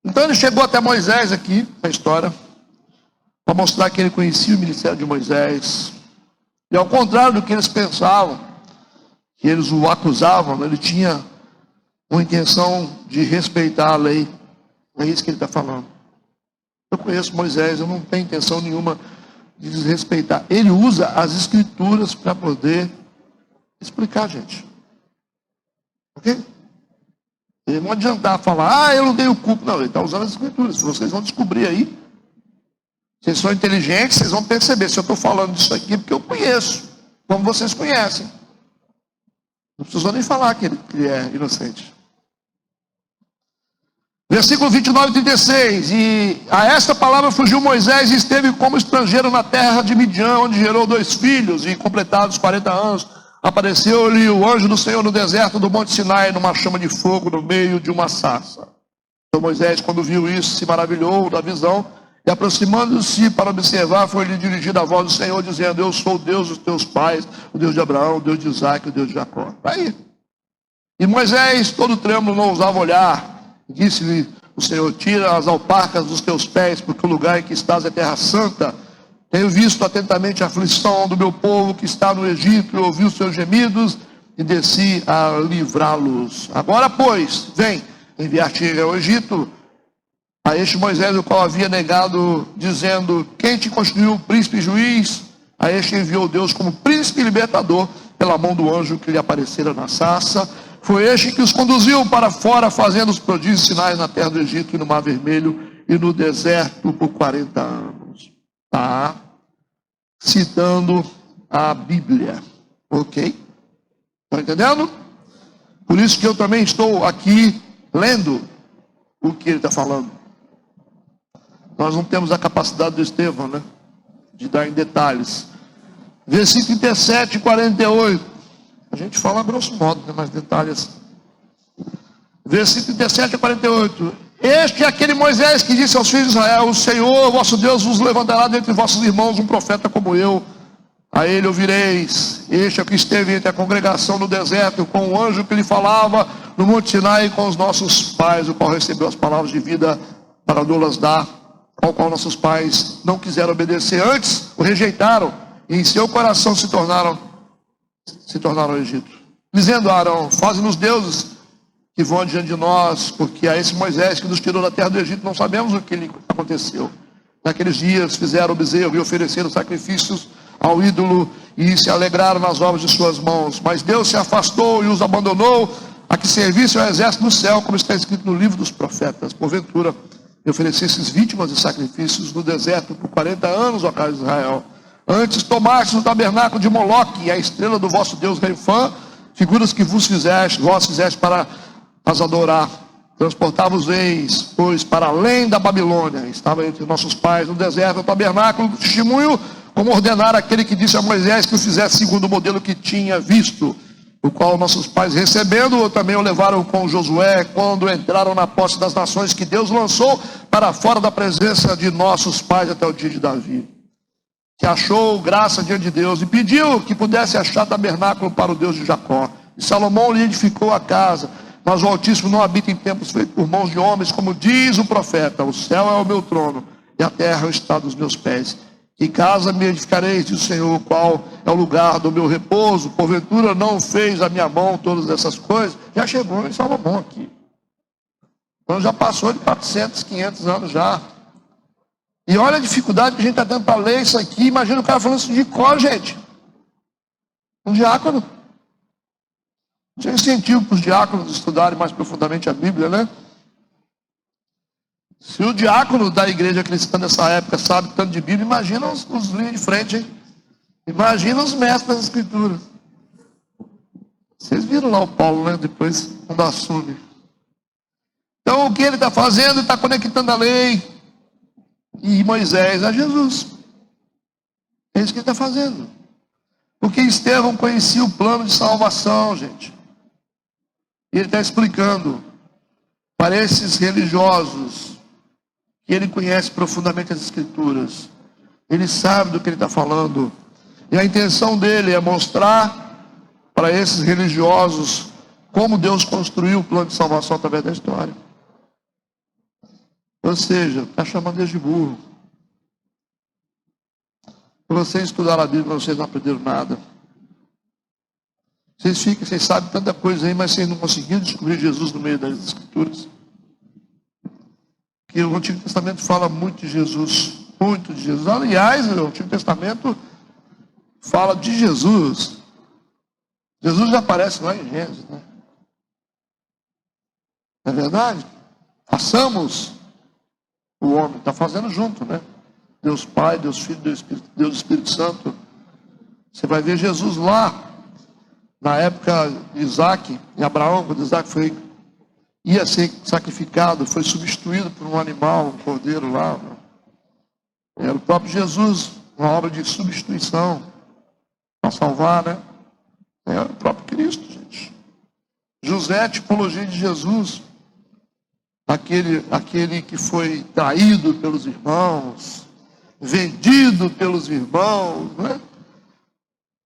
Então ele chegou até Moisés aqui, na história, para mostrar que ele conhecia o ministério de Moisés. E ao contrário do que eles pensavam, que eles o acusavam, ele tinha uma intenção de respeitar a lei. É isso que ele está falando. Eu conheço Moisés, eu não tenho intenção nenhuma de desrespeitar. Ele usa as escrituras para poder explicar, gente. Ok? Ele não adiantar falar, eu não dei o culpo. Não, ele está usando as escrituras. Vocês vão descobrir aí. Vocês são inteligentes, vocês vão perceber. Se eu estou falando disso aqui, é porque eu conheço. Como vocês conhecem. Não precisou nem falar que ele é inocente. Versículo 29 e 36. E a esta palavra fugiu Moisés e esteve como estrangeiro na terra de Midian, onde gerou 2 filhos. E completados 40 anos, apareceu-lhe o anjo do Senhor no deserto do Monte Sinai, numa chama de fogo no meio de uma sarça. Então Moisés, quando viu isso, se maravilhou da visão. E aproximando-se para observar, foi-lhe dirigida a voz do Senhor, dizendo: eu sou o Deus dos teus pais, o Deus de Abraão, o Deus de Isaac, o Deus de Jacó. Aí. E Moisés, todo trêmulo, não ousava olhar. Disse-lhe o Senhor: tira as alparcas dos teus pés, porque o lugar em que estás é terra santa. Tenho visto atentamente a aflição do meu povo que está no Egito, e ouvi os seus gemidos, e desci a livrá-los. Agora, pois, vem, enviar-te ao Egito, a este Moisés, o qual havia negado, dizendo: quem te constituiu príncipe e juiz? A este enviou Deus como príncipe e libertador, pela mão do anjo que lhe aparecera na sarça. Foi este que os conduziu para fora, fazendo os prodígios e sinais na terra do Egito e no Mar Vermelho e no deserto por 40 anos. Está citando a Bíblia. Ok? Está entendendo? Por isso que eu também estou aqui lendo o que ele está falando. Nós não temos a capacidade do Estevão, né? De dar em detalhes. Versículo 37 e 48. A gente fala grosso modo, né? Mais detalhes. Versículo 37 a 48. Este é aquele Moisés que disse aos filhos de Israel: o Senhor, vosso Deus, vos levantará dentre vossos irmãos um profeta como eu. A ele ouvireis. Este é o que esteve entre a congregação no deserto, com o anjo que lhe falava no Monte Sinai com os nossos pais, o qual recebeu as palavras de vida para nos dar, ao qual nossos pais não quiseram obedecer. Antes o rejeitaram, e em seu coração se tornaram ao Egito. Dizendo a Arão: faze-nos deuses que vão diante de nós, porque a esse Moisés que nos tirou da terra do Egito não sabemos o que lhe aconteceu. Naqueles dias fizeram o bezerro e ofereceram sacrifícios ao ídolo e se alegraram nas obras de suas mãos. Mas Deus se afastou e os abandonou a que servissem ao exército do céu, como está escrito no livro dos profetas. Porventura, oferecesses vítimas e sacrifícios no deserto por 40 anos, ó casa de Israel. Antes tomastes o tabernáculo de Moloque e a estrela do vosso Deus Refã, figuras que vós fizeste para as adorar. Transportava-os, pois, para além da Babilônia. Estava entre nossos pais no deserto o tabernáculo do testemunho, como ordenara aquele que disse a Moisés que o fizesse segundo o modelo que tinha visto, o qual nossos pais recebendo, também o levaram com Josué, quando entraram na posse das nações que Deus lançou para fora da presença de nossos pais até o dia de Davi, que achou graça diante de Deus e pediu que pudesse achar tabernáculo para o Deus de Jacó. E Salomão lhe edificou a casa. Mas o Altíssimo não habita em templos feitos por mãos de homens, como diz o profeta: o céu é o meu trono e a terra é o estado dos meus pés. Que casa me edificareis, diz o Senhor, qual é o lugar do meu repouso? Porventura não fez a minha mão todas essas coisas? Já chegou em Salomão aqui. Então já passou de 400, 500 anos já. E olha a dificuldade que a gente está tendo para ler isso aqui. Imagina o cara falando isso de cor, gente. Um diácono. Tinha incentivo para os diáconos estudarem mais profundamente a Bíblia, né? Se o diácono da igreja cristã nessa época sabe tanto de Bíblia, imagina os linhas de frente, hein? Imagina os mestres das escrituras. Vocês viram lá o Paulo, né? Depois, quando assume. Então, o que ele está fazendo? Ele está conectando a lei e Moisés a Jesus. É isso que ele está fazendo. Porque Estevão conhecia o plano de salvação, gente. E ele está explicando para esses religiosos que ele conhece profundamente as Escrituras. Ele sabe do que ele está falando. E a intenção dele é mostrar para esses religiosos como Deus construiu o plano de salvação através da história. Ou seja, está chamando eles de burro. Se vocês estudaram a Bíblia, vocês não aprenderam nada. Vocês sabem tanta coisa aí, mas vocês não conseguiram descobrir Jesus no meio das Escrituras. Que o Antigo Testamento fala muito de Jesus. Muito de Jesus. Aliás, o Antigo Testamento fala de Jesus. Jesus já aparece lá em Gênesis, né? Não é verdade? Façamos o homem. Está fazendo junto, né? Deus Pai, Deus Filho, Deus Espírito Santo. Você vai ver Jesus lá. Na época de Isaac, em Abraão, quando Isaac ia ser sacrificado, foi substituído por um animal, um cordeiro lá. Era o próprio Jesus, uma obra de substituição para salvar, né? É o próprio Cristo, gente. José, a tipologia de Jesus, aquele que foi traído pelos irmãos, vendido pelos irmãos, né?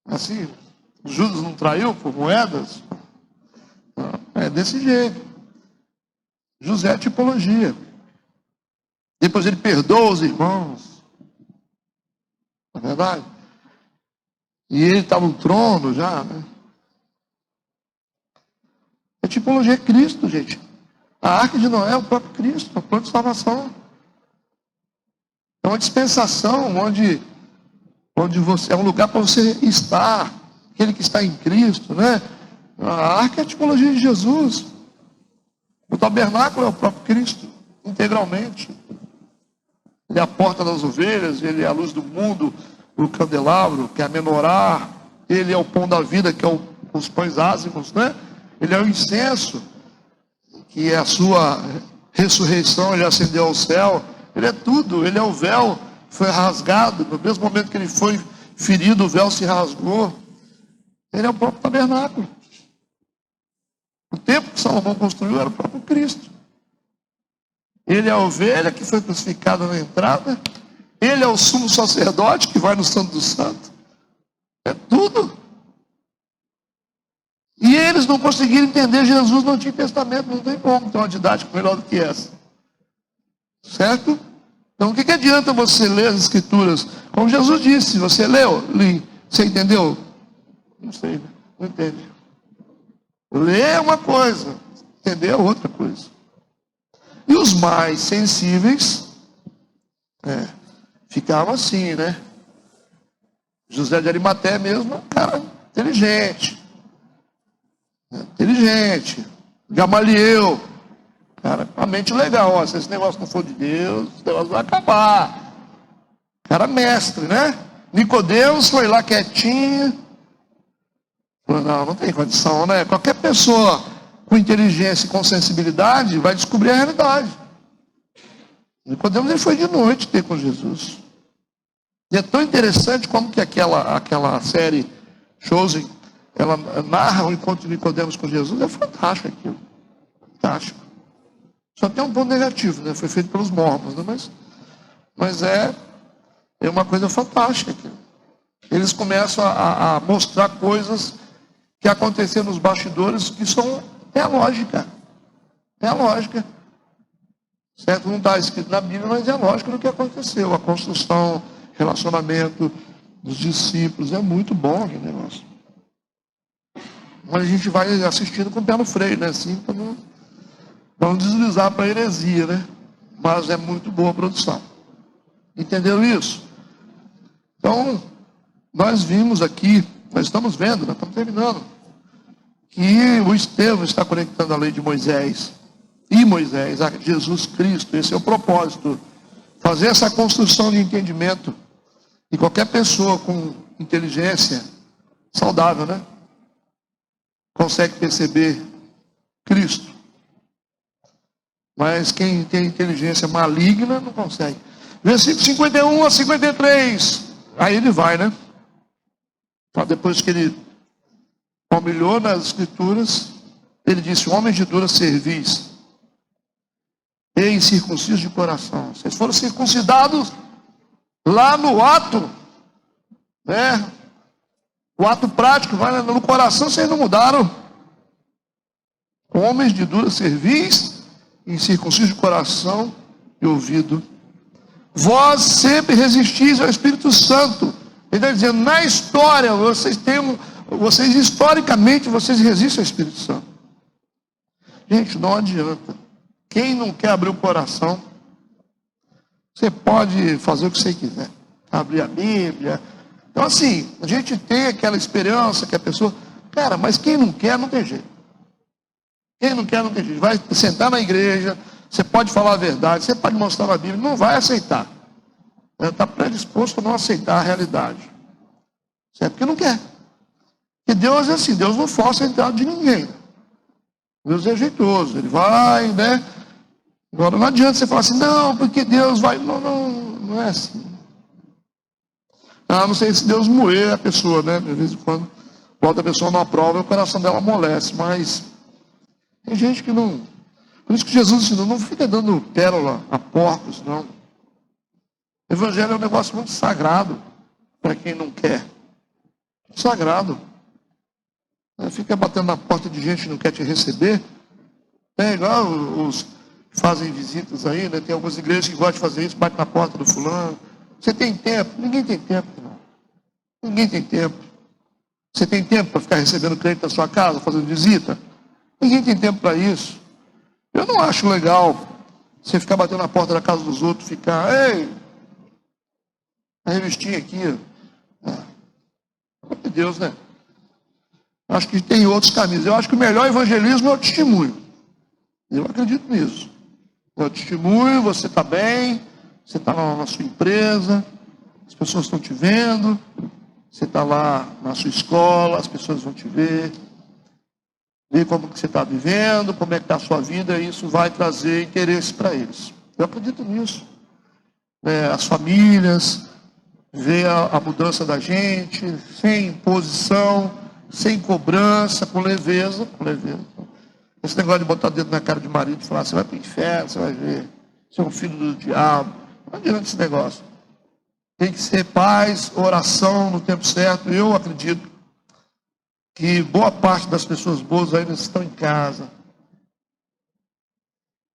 Assim, Judas não traiu por moedas? É desse jeito. José é tipologia. Depois ele perdoa os irmãos. Não é verdade? E ele está no trono já, né? É tipologia de Cristo, gente. A arca de Noé é o próprio Cristo, é o plano de salvação. É uma dispensação onde você é um lugar para você estar. Aquele que está em Cristo, né? A arca é a tipologia de Jesus. O tabernáculo é o próprio Cristo, integralmente. Ele é a porta das ovelhas, ele é a luz do mundo, o candelabro, que é a menorá, ele é o pão da vida, que é os pães ázimos, né? Ele é o incenso, que é a sua ressurreição, ele ascendeu ao céu. Ele é tudo, ele é o véu, foi rasgado. No mesmo momento que ele foi ferido, o véu se rasgou. Ele é o próprio tabernáculo. O templo que Salomão construiu era o próprio Cristo. Ele é a ovelha que foi crucificada na entrada. Ele é o sumo sacerdote que vai no Santo dos Santos. É tudo. E eles não conseguiram entender Jesus no Antigo Testamento. Não tem como ter uma didática melhor do que essa. Certo? Então o que adianta você ler as Escrituras? Como Jesus disse, você leu, você entendeu? Não sei, não entende. Ler é uma coisa, entender é outra coisa. E os mais sensíveis ficavam assim, né? José de Arimateia mesmo é um cara inteligente. Inteligente. Gamaliel, cara, com a mente legal. Ó, se esse negócio não for de Deus, esse negócio vai acabar. Cara mestre, né? Nicodemos foi lá quietinho. Não tem condição, né? Qualquer pessoa com inteligência e com sensibilidade vai descobrir a realidade. Nicodemos ele foi de noite ter com Jesus. E é tão interessante como que aquela série Chosen, ela narra o encontro de Nicodemos com Jesus. É fantástico aquilo. Fantástico. Só tem um ponto negativo, né? Foi feito pelos mormons, né? Mas é uma coisa fantástica aquilo. Eles começam a mostrar coisas que aconteceram nos bastidores que são, é a lógica. É a lógica. Certo? Não está escrito na Bíblia, mas é lógico do que aconteceu. A construção, relacionamento dos discípulos. É muito bom aquele negócio. Mas a gente vai assistindo com o pé no freio, né? Assim, para não deslizar para a heresia, né? Mas é muito boa a produção. Entenderam isso? Então, nós vimos aqui, nós estamos vendo, nós estamos terminando, que o Estevão está conectando a lei de Moisés e Moisés a Jesus Cristo. Esse é o propósito. Fazer essa construção de entendimento. E qualquer pessoa com inteligência saudável, né? Consegue perceber Cristo. Mas quem tem inteligência maligna não consegue. Versículo 51 a 53. Aí ele vai, né? Depois que ele humilhou nas escrituras, ele disse: homens de dura cerviz e incircuncisos de coração. Vocês foram circuncidados lá no ato, né? O ato prático, vai no coração, vocês não mudaram. Homens de dura cerviz, incircuncisos de coração e ouvido. Vós sempre resistis ao Espírito Santo. Ele está dizendo, na história, vocês historicamente, vocês resistem ao Espírito Santo. Gente, não adianta. Quem não quer abrir o coração, você pode fazer o que você quiser. Abrir a Bíblia. Então, assim, a gente tem aquela esperança que a pessoa... Cara, mas quem não quer, não tem jeito. Quem não quer, não tem jeito. Vai sentar na igreja, você pode falar a verdade, você pode mostrar a Bíblia, não vai aceitar. Está predisposto a não aceitar a realidade. Certo? Porque não quer. Porque Deus é assim, Deus não força a entrada de ninguém. Deus é jeitoso, ele vai, né? Agora não adianta você falar assim, não, porque Deus vai... Não é assim. Não sei se Deus moer a pessoa, né? De vez em quando, volta a pessoa não aprova e o coração dela amolece, mas tem gente que não... Por isso que Jesus ensinou, não fica dando pérola a porcos, não. O evangelho é um negócio muito sagrado para quem não quer. Sagrado. Fica batendo na porta de gente que não quer te receber. É igual os que fazem visitas aí, né? Tem algumas igrejas que gostam de fazer isso, bate na porta do fulano. Você tem tempo? Ninguém tem tempo, não. Ninguém tem tempo. Você tem tempo para ficar recebendo crente na sua casa, fazendo visita? Ninguém tem tempo para isso. Eu não acho legal você ficar batendo na porta da casa dos outros, ficar, ei, a revistinha aqui. Pelo amor de Deus, né? Acho que tem outros caminhos. Eu acho que o melhor evangelismo é o testemunho. Eu acredito nisso. É o testemunho, você está bem, você está na sua empresa, as pessoas estão te vendo, você está lá na sua escola, as pessoas vão te ver como que você está vivendo, como é que está a sua vida, e isso vai trazer interesse para eles. Eu acredito nisso. As famílias, ver a mudança da gente, sem imposição, sem cobrança, com leveza, Esse negócio de botar o dedo na cara de marido e falar, você vai para o inferno, você vai ver, você é um filho do diabo. Não adianta esse negócio. Tem que ser paz, oração no tempo certo. Eu acredito que boa parte das pessoas boas ainda estão em casa.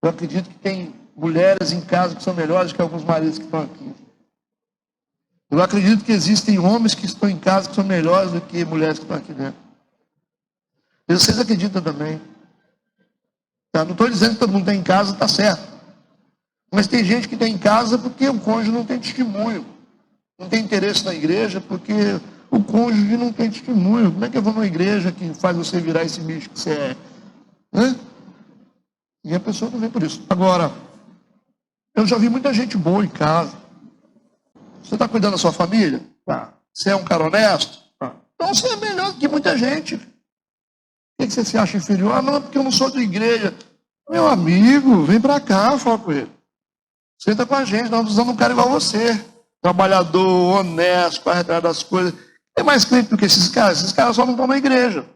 Eu acredito que tem mulheres em casa que são melhores que alguns maridos que estão aqui. Eu acredito que existem homens que estão em casa que são melhores do que mulheres que estão aqui dentro. E vocês acreditam também. Tá? Não estou dizendo que todo mundo está em casa, está certo. Mas tem gente que está em casa porque o cônjuge não tem testemunho. Não tem interesse na igreja porque o cônjuge não tem testemunho. Como é que eu vou numa igreja que faz você virar esse bicho que você é? Né? E a pessoa não vem por isso. Agora, eu já vi muita gente boa em casa. Você está cuidando da sua família? Você é um cara honesto? Então você é melhor do que muita gente. Por que você se acha inferior? Ah, não, porque eu não sou de igreja. Meu amigo, vem para cá, fala com ele. Senta com a gente, nós estamos usando um cara igual a você. Trabalhador, honesto, corre atrás das coisas. É mais crente do que esses caras. Esses caras só não estão na igreja.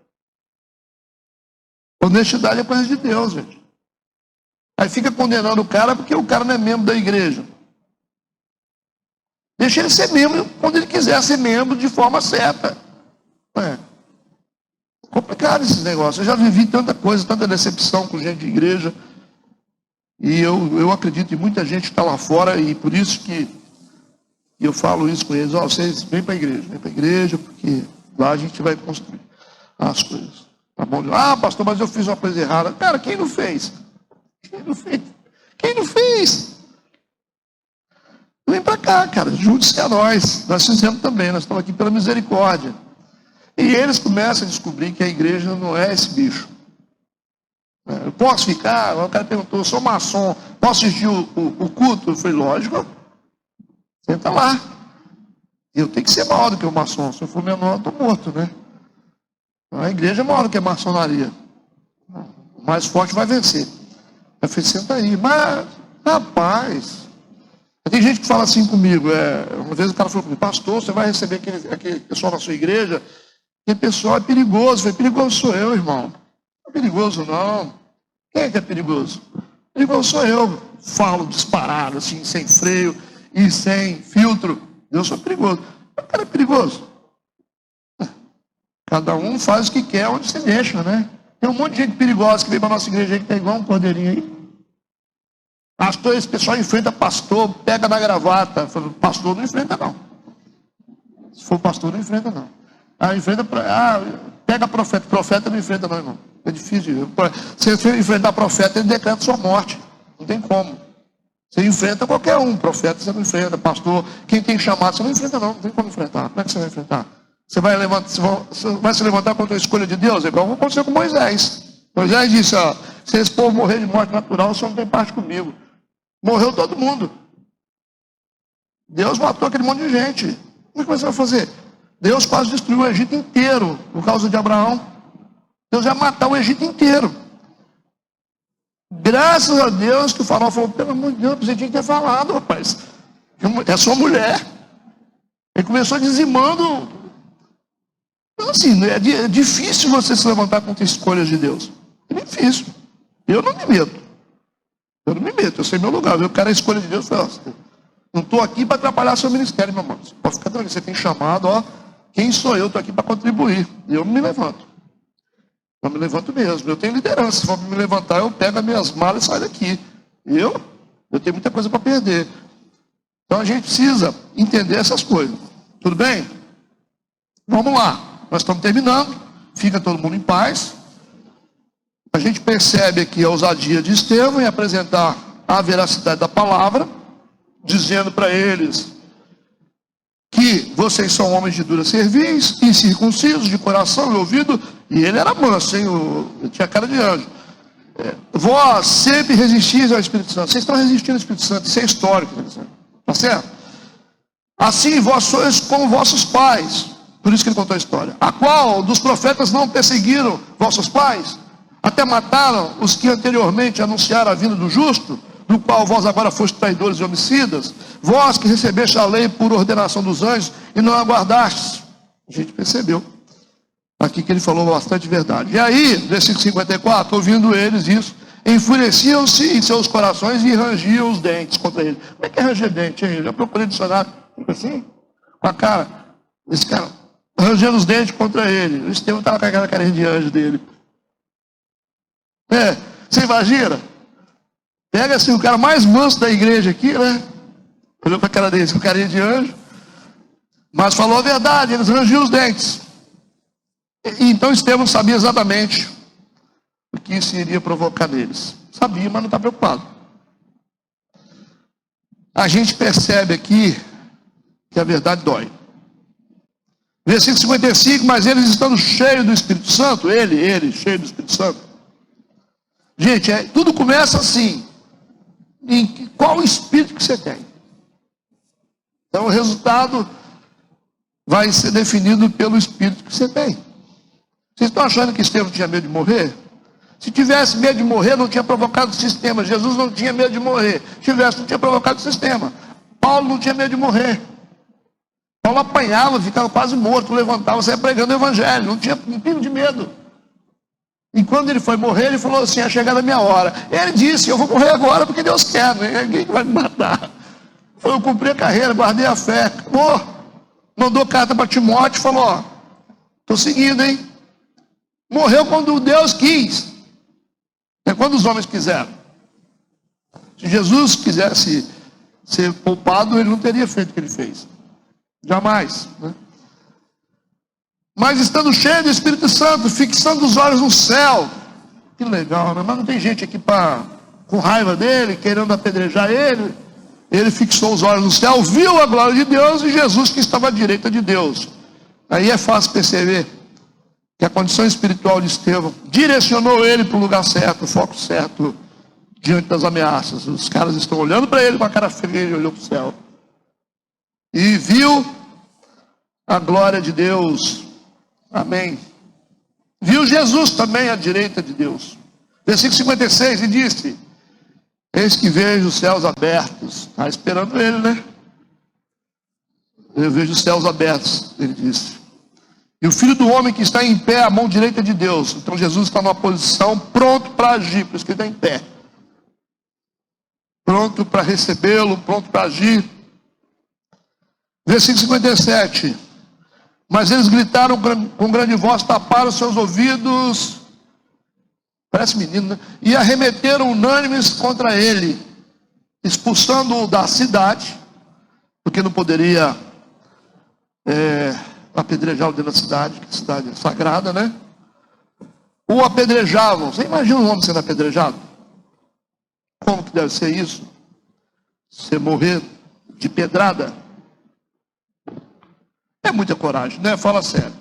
Honestidade é coisa de Deus, gente. Aí fica condenando o cara porque o cara não é membro da igreja. Deixa ele ser membro quando ele quiser ser membro de forma certa. É complicado esses negócios. Eu já vivi tanta coisa, tanta decepção com gente de igreja. E eu acredito em muita gente que está lá fora, e por isso que eu falo isso com eles: vocês vem para a igreja, porque lá a gente vai construir as coisas. Tá bom? Pastor, mas eu fiz uma coisa errada. Cara, quem não fez? Quem não fez? Quem não fez? Vem para cá, cara, junte-se a nós. Nós fizemos também, nós estamos aqui pela misericórdia. E eles começam a descobrir que a igreja não é esse bicho. Eu posso ficar? O cara perguntou: sou maçom, posso assistir o culto? Eu falei: lógico, senta lá. Eu tenho que ser maior do que o maçom. Se eu for menor, eu estou morto, né? A igreja é maior do que a maçonaria. O mais forte vai vencer. Eu falei: senta aí. Mas, rapaz, tem gente que fala assim comigo. Uma vez o cara falou comigo: pastor, você vai receber aquele pessoal na sua igreja? Aquele pessoal é perigoso. Eu falei: perigoso sou eu, irmão. Não é perigoso, não. Quem é que é perigoso? Perigoso sou eu. Falo disparado, assim, sem freio e sem filtro. Eu sou perigoso. O cara é perigoso. Cada um faz o que quer, onde se deixa, né? Tem um monte de gente perigosa que vem para a nossa igreja aí, que está igual um cordeirinho aí. Pastor, esse pessoal enfrenta pastor, pega na gravata. Pastor não enfrenta, não. Se for pastor, não enfrenta, não. Pega profeta. Profeta não enfrenta, não, irmão. É difícil. Se você enfrentar profeta, ele decreta sua morte. Não tem como. Você enfrenta qualquer um. Profeta você não enfrenta. Pastor, quem tem chamado, você não enfrenta, não. Não tem como enfrentar. Como é que você vai enfrentar? Você vai se levantar contra a escolha de Deus? É igual aconteceu com Moisés. Moisés disse: se esse povo morrer de morte natural, você não tem parte comigo. Morreu todo mundo. Deus matou aquele monte de gente. Como é que você vai fazer? Deus quase destruiu o Egito inteiro por causa de Abraão. Deus ia matar o Egito inteiro. Graças a Deus que o faraó falou: pelo amor de Deus, você tinha que ter falado, rapaz. É sua mulher. Ele começou dizimando. Então, assim, é difícil você se levantar contra escolhas de Deus. É difícil. Eu não me meto. Eu sei meu lugar. Eu quero a escolha de Deus. Não estou aqui para atrapalhar seu ministério, meu irmão. Você pode ficar tranquilo. Você tem chamado, quem sou eu? Estou aqui para contribuir. E eu não me levanto. Eu me levanto mesmo. Eu tenho liderança. Se for me levantar, eu pego as minhas malas e saio daqui. Eu tenho muita coisa para perder. Então a gente precisa entender essas coisas. Tudo bem? Vamos lá. Nós estamos terminando. Fica todo mundo em paz. A gente percebe aqui a ousadia de Estevão em apresentar a veracidade da palavra, dizendo para eles que vocês são homens de dura cerviz, incircuncisos de coração e ouvido. E ele era manso, hein? Ele tinha cara de anjo. Vós sempre resistis ao Espírito Santo. Vocês estão resistindo ao Espírito Santo. Isso é histórico. Tá certo? Assim vós sois como vossos pais. Por isso que ele contou a história. A qual dos profetas não perseguiram vossos pais? Até mataram os que anteriormente anunciaram a vinda do justo, do qual vós agora foste traidores e homicidas. Vós que recebeste a lei por ordenação dos anjos e não aguardastes. A gente percebeu aqui que ele falou bastante verdade. E aí, versículo 54, ouvindo eles isso, enfureciam-se em seus corações e rangiam os dentes contra ele. Como é que é ranger dente, hein? Eu já procurei dicionário. Fica assim, com a cara. Esse cara rangendo os dentes contra ele. O Estevão estava com aquela carinha de anjo dele. Você imagina? Pega assim o cara mais manso da igreja aqui, né? Olhou para a cara dele, com carinha de anjo. Mas falou a verdade, eles rangiam os dentes. E então Estevão sabia exatamente o que isso iria provocar neles. Sabia, mas não está preocupado. A gente percebe aqui que a verdade dói. Versículo 55, mas eles estando cheios do Espírito Santo, ele cheio do Espírito Santo. Gente, tudo começa assim. Qual o Espírito que você tem? Então o resultado vai ser definido pelo Espírito que você tem. Vocês estão achando que Estevão tinha medo de morrer? Se tivesse medo de morrer, não tinha provocado o sistema. Jesus não tinha medo de morrer. Se tivesse, não tinha provocado o sistema. Paulo não tinha medo de morrer. Paulo apanhava, ficava quase morto, levantava, saia pregando o evangelho. Não tinha um pingo de medo. E quando ele foi morrer, ele falou assim: é chegada a minha hora. Ele disse: eu vou morrer agora porque Deus quer, ninguém vai me matar. Eu cumpri a carreira, guardei a fé. Acabou. Mandou carta para Timóteo e falou: estou seguindo, hein? Morreu quando Deus quis. É quando os homens quiseram. Se Jesus quisesse ser poupado, ele não teria feito o que ele fez. Jamais, né? Mas estando cheio do Espírito Santo, fixando os olhos no céu. Que legal, né? Mas não tem gente aqui com raiva dele, querendo apedrejar ele. Ele fixou os olhos no céu, viu a glória de Deus e Jesus que estava à direita de Deus. Aí é fácil perceber que a condição espiritual de Estevão direcionou ele para o lugar certo, o foco certo, diante das ameaças. Os caras estão olhando para ele com a cara feia, ele olhou para o céu. E viu a glória de Deus. Amém. Viu Jesus também à direita de Deus. Versículo 56, e disse: eis que vejo os céus abertos. Está esperando ele, né? Eu vejo os céus abertos, ele disse. E o Filho do Homem que está em pé à mão direita de Deus. Então Jesus está numa posição pronto para agir, por isso que ele está em pé. Pronto para recebê-lo, pronto para agir. Versículo 57. Mas eles gritaram com grande voz, taparam seus ouvidos, parece menino, né? E arremeteram unânimes contra ele, expulsando-o da cidade, porque não poderia apedrejá-lo dentro da cidade, que a cidade é sagrada, né? O apedrejavam. Você imagina um homem sendo apedrejado? Como que deve ser isso? Você morrer de pedrada? É muita coragem, né? Fala sério.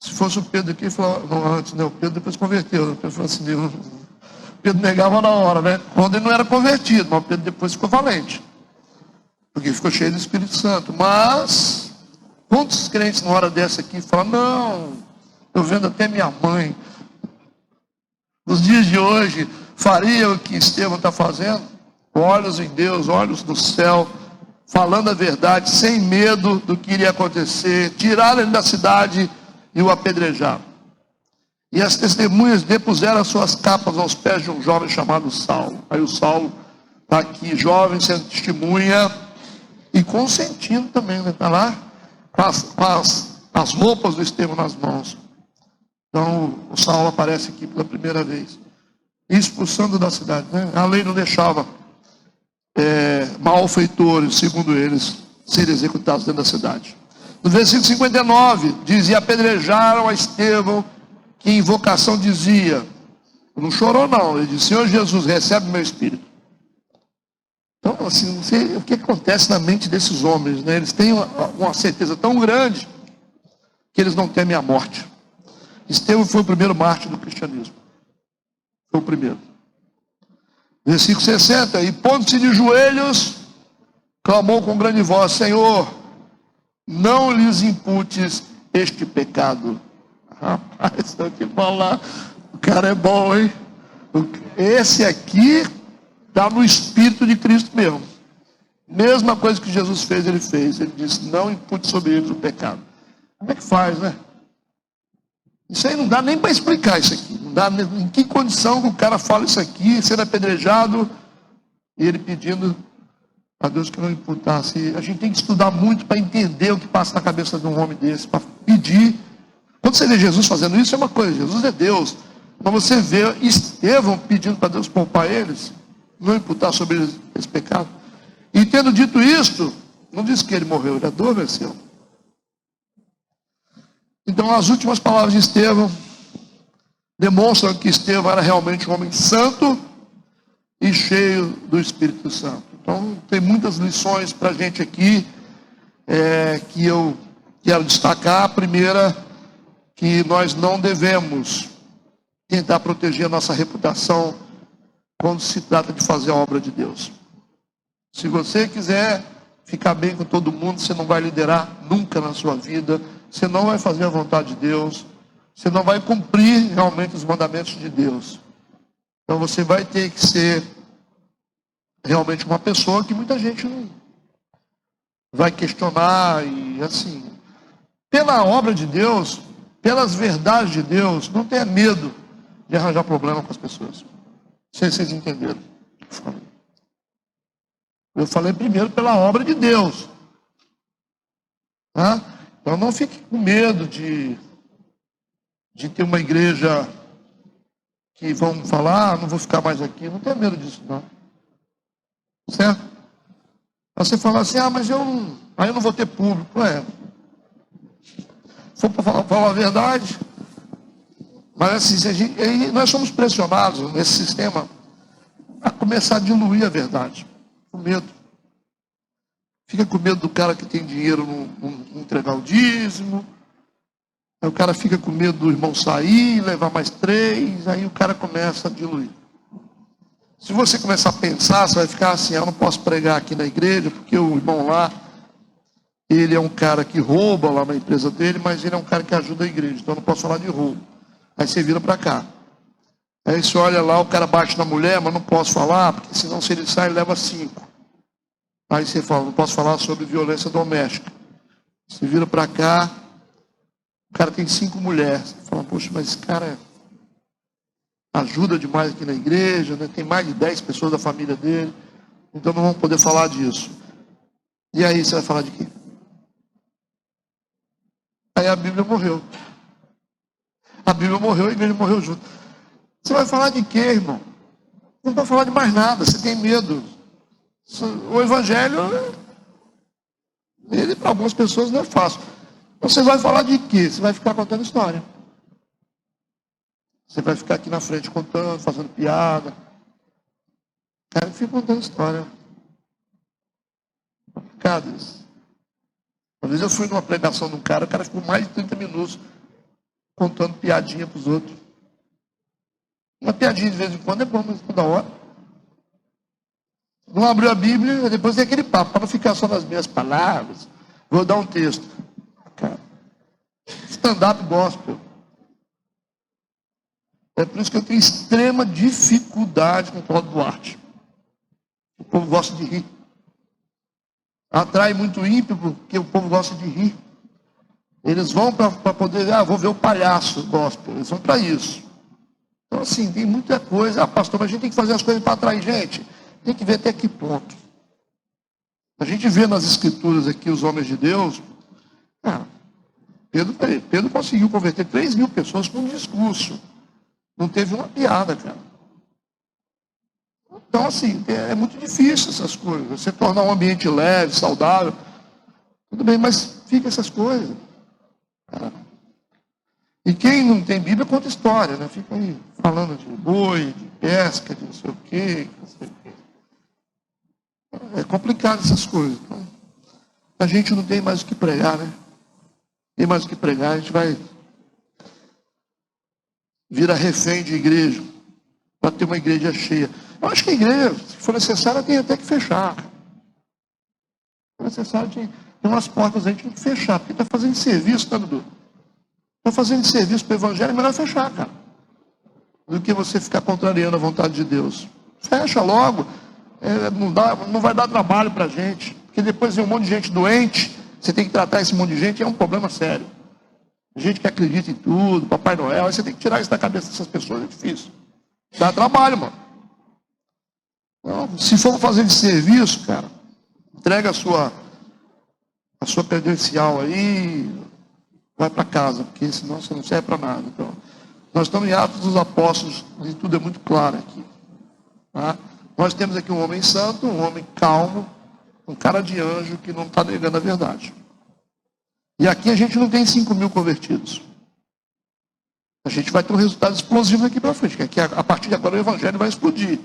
Se fosse o Pedro aqui, falava, não, antes, né? O Pedro depois converteu. Né? O Pedro falou assim, o Pedro negava na hora, né? Quando ele não era convertido, mas o Pedro depois ficou valente. Porque ficou cheio do Espírito Santo. Mas, quantos crentes na hora dessa aqui falam, não, eu vendo até minha mãe. Nos dias de hoje, faria o que Estevão está fazendo? Olhos em Deus, olhos no céu, falando a verdade, sem medo do que iria acontecer, tiraram ele da cidade e o apedrejaram. E as testemunhas depuseram as suas capas aos pés de um jovem chamado Saulo. Aí o Saulo está aqui, jovem, sendo testemunha e consentindo também, né? Está lá com as roupas do Estevão nas mãos. Então o Saulo aparece aqui pela primeira vez, expulsando da cidade, né? A lei não deixava malfeitores, segundo eles, serem executados dentro da cidade. No versículo 59, diz, e apedrejaram a Estevão, que em invocação dizia, não chorou não, ele disse, Senhor Jesus, recebe meu espírito. Então, assim, não sei o que acontece na mente desses homens, né? Eles têm uma certeza tão grande, que eles não temem a morte. Estevão foi o primeiro mártir do cristianismo. Foi o primeiro. Versículo 60, e pondo-se de joelhos, clamou com grande voz, Senhor, não lhes imputes este pecado. Rapaz, eu te falar, o cara é bom, hein? Esse aqui está no Espírito de Cristo mesmo. Mesma coisa que Jesus fez, ele fez. Ele disse, não impute sobre eles o pecado. Como é que faz, né? Isso aí não dá nem para explicar isso aqui. Não dá em que condição que o cara fala isso aqui, sendo apedrejado, e ele pedindo a Deus que não imputasse. A gente tem que estudar muito para entender o que passa na cabeça de um homem desse, para pedir. Quando você vê Jesus fazendo isso, é uma coisa, Jesus é Deus. Mas você vê Estevão pedindo para Deus poupar eles, não imputar sobre eles esse pecado. E tendo dito isto, não diz que ele morreu, ele adormeceu. Então as últimas palavras de Estevão demonstram que Estevão era realmente um homem santo e cheio do Espírito Santo. Então tem muitas lições para a gente aqui, que eu quero destacar. A primeira, que nós não devemos tentar proteger a nossa reputação quando se trata de fazer a obra de Deus. Se você quiser ficar bem com todo mundo, você não vai liderar nunca na sua vida, você não vai fazer a vontade de Deus, você não vai cumprir realmente os mandamentos de Deus. Então você vai ter que ser realmente uma pessoa que muita gente não vai questionar, e assim, pela obra de Deus, pelas verdades de Deus, não tenha medo de arranjar problema com as pessoas. Não sei se vocês entenderam. Eu falei primeiro pela obra de Deus. Tá? Então não fique com medo de ter uma igreja que vão falar, não vou ficar mais aqui. Não tenha medo disso, não. Certo? Você falar assim, mas aí eu não vou ter público. Se for para falar a verdade, mas assim, aí nós somos pressionados nesse sistema a começar a diluir a verdade. Com medo. Fica com medo do cara que tem dinheiro não entregar o dízimo. Aí o cara fica com medo do irmão sair, levar mais 3, aí o cara começa a diluir. Se você começar a pensar, você vai ficar assim, eu não posso pregar aqui na igreja, porque o irmão lá, ele é um cara que rouba lá na empresa dele, mas ele é um cara que ajuda a igreja, então eu não posso falar de roubo. Aí você vira para cá. Aí você olha lá, o cara bate na mulher, mas não posso falar, porque senão se ele sai, ele leva 5. Aí você fala, não posso falar sobre violência doméstica. Você vira para cá, o cara tem 5 mulheres. Você fala, poxa, mas esse cara ajuda demais aqui na igreja, né? Tem mais de 10 pessoas da família dele, então não vamos poder falar disso. E aí você vai falar de quê? Aí a Bíblia morreu. A Bíblia morreu, a igreja morreu junto. Você vai falar de quê, irmão? Não vai falar de mais nada, você tem medo. O evangelho, ele para algumas pessoas não é fácil. Você vai falar de quê? Você vai ficar contando história. Você vai ficar aqui na frente contando, fazendo piada. Cara, fica contando história. Complicado isso. Uma vez eu fui numa pregação de um cara, o cara ficou mais de 30 minutos contando piadinha para os outros. Uma piadinha de vez em quando é bom, mas toda hora. Não abriu a Bíblia, depois tem aquele papo, para não ficar só nas minhas palavras. Vou dar um texto. Cara, stand-up gospel. É por isso que eu tenho extrema dificuldade com o Cláudio Duarte. O povo gosta de rir. Atrai muito ímpio, porque o povo gosta de rir. Eles vão para poder, vou ver o palhaço gospel. Eles vão para isso. Então, assim, tem muita coisa. Pastor, mas a gente tem que fazer as coisas para atrair gente. Tem que ver até que ponto. A gente vê nas escrituras aqui os homens de Deus. Pedro conseguiu converter 3.000 pessoas com um discurso. Não teve uma piada, cara. Então, assim, é muito difícil essas coisas. Você tornar um ambiente leve, saudável. Tudo bem, mas fica essas coisas. Cara. E quem não tem Bíblia conta história, né? Fica aí falando de boi, de pesca, de não sei o quê. É complicado essas coisas. Então, a gente não tem mais o que pregar, né? Tem mais o que pregar, a gente vai virar refém de igreja para ter uma igreja cheia. Eu acho que a igreja, se for necessário, tem até que fechar. Se for necessário, tem umas portas aí que tem que fechar, porque está fazendo serviço, tá, Dudu? Está fazendo serviço para o evangelho, é melhor fechar, cara. Do que você ficar contrariando a vontade de Deus. Fecha logo. Não vai dar trabalho para a gente. Porque depois vem um monte de gente doente. Você tem que tratar esse monte de gente, é um problema sério. Gente que acredita em tudo, Papai Noel. Aí você tem que tirar isso da cabeça dessas pessoas, é difícil. Dá trabalho, mano. Então, se for fazer de serviço, cara, entrega a sua credencial aí, vai para casa, porque senão você não serve para nada. Então, nós estamos em Atos dos Apóstolos, e tudo é muito claro aqui. Tá? Nós temos aqui um homem santo, um homem calmo, um cara de anjo que não está negando a verdade. E aqui a gente não tem 5.000 convertidos. A gente vai ter um resultado explosivo daqui para frente, que a partir de agora o evangelho vai explodir.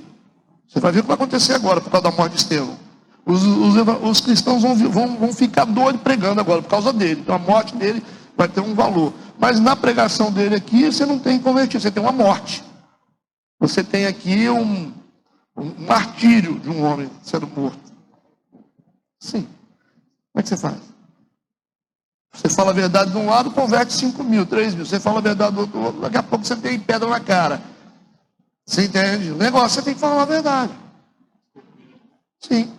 Você vai ver o que vai acontecer agora por causa da morte de Estevão. Os cristãos vão ficar doidos pregando agora por causa dele. Então a morte dele vai ter um valor. Mas na pregação dele aqui, você não tem convertido, você tem uma morte. Você tem aqui um martírio de um homem sendo morto. Sim. Como é que você faz? Você fala a verdade de um lado, converte 5.000, 3.000. Você fala a verdade do outro, daqui a pouco você tem pedra na cara. Você entende? O negócio, você tem que falar a verdade. Sim.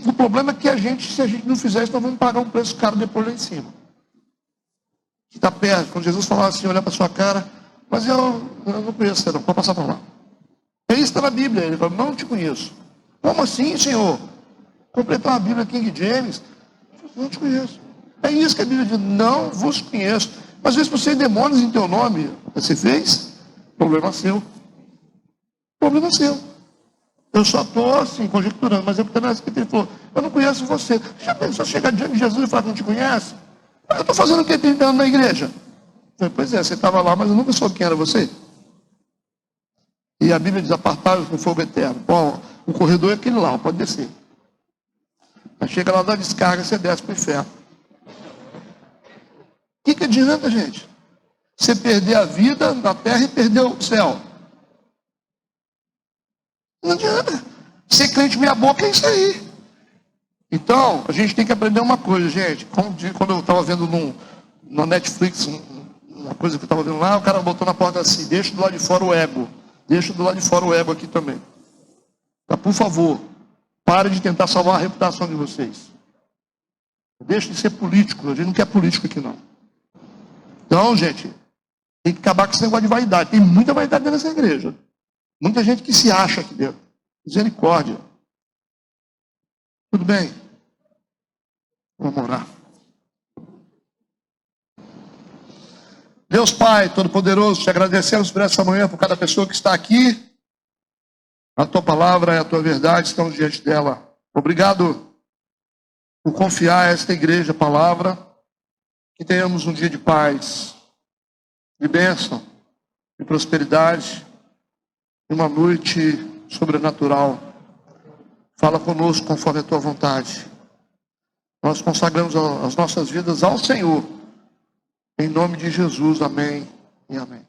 O problema é que se a gente não fizer isso, nós vamos pagar um preço caro depois lá em cima. Que está perto. Quando Jesus falava assim, olhar para sua cara, mas eu não conheço você não, pode passar para lá. É isso que está na Bíblia. Ele falou, não te conheço. Como assim, Senhor? Completar uma Bíblia King James. Não te conheço. É isso que a Bíblia diz, não vos conheço. Mas às vezes você tem demônios em teu nome, você fez? Problema seu. Problema seu. Eu só estou assim, conjecturando, mas é porque nessa que ele falou, eu não conheço você. Já pensou chegar diante de Jesus e falar que não te conhece? Eu estou fazendo o que 30 anos na igreja? Eu falei, pois é, você estava lá, mas eu nunca soube quem era você. E a Bíblia diz, apartai-vos com fogo eterno. Bom, o corredor é aquele lá, pode descer. Mas chega lá, dá descarga, você desce para o inferno. O que adianta, gente? Você perder a vida na terra e perder o céu. Não adianta. Ser crente meia boca é isso aí. Então, a gente tem que aprender uma coisa, gente. Quando eu estava vendo na Netflix, uma coisa que eu estava vendo lá, o cara botou na porta assim, deixa do lado de fora o ego. Deixa do lado de fora o ego aqui também. Tá, por favor, pare de tentar salvar a reputação de vocês. Deixa de ser político. A gente não quer político aqui, não. Então, gente, tem que acabar com esse negócio de vaidade. Tem muita vaidade dentro dessa igreja. Muita gente que se acha aqui dentro. Misericórdia. Tudo bem? Vamos orar. Deus Pai Todo-Poderoso, te agradecemos por essa manhã, por cada pessoa que está aqui. A tua palavra e a tua verdade estão diante dela. Obrigado por confiar a esta igreja a palavra. Que tenhamos um dia de paz, de bênção, de prosperidade, e uma noite sobrenatural. Fala conosco conforme a tua vontade. Nós consagramos as nossas vidas ao Senhor. Em nome de Jesus, amém e amém.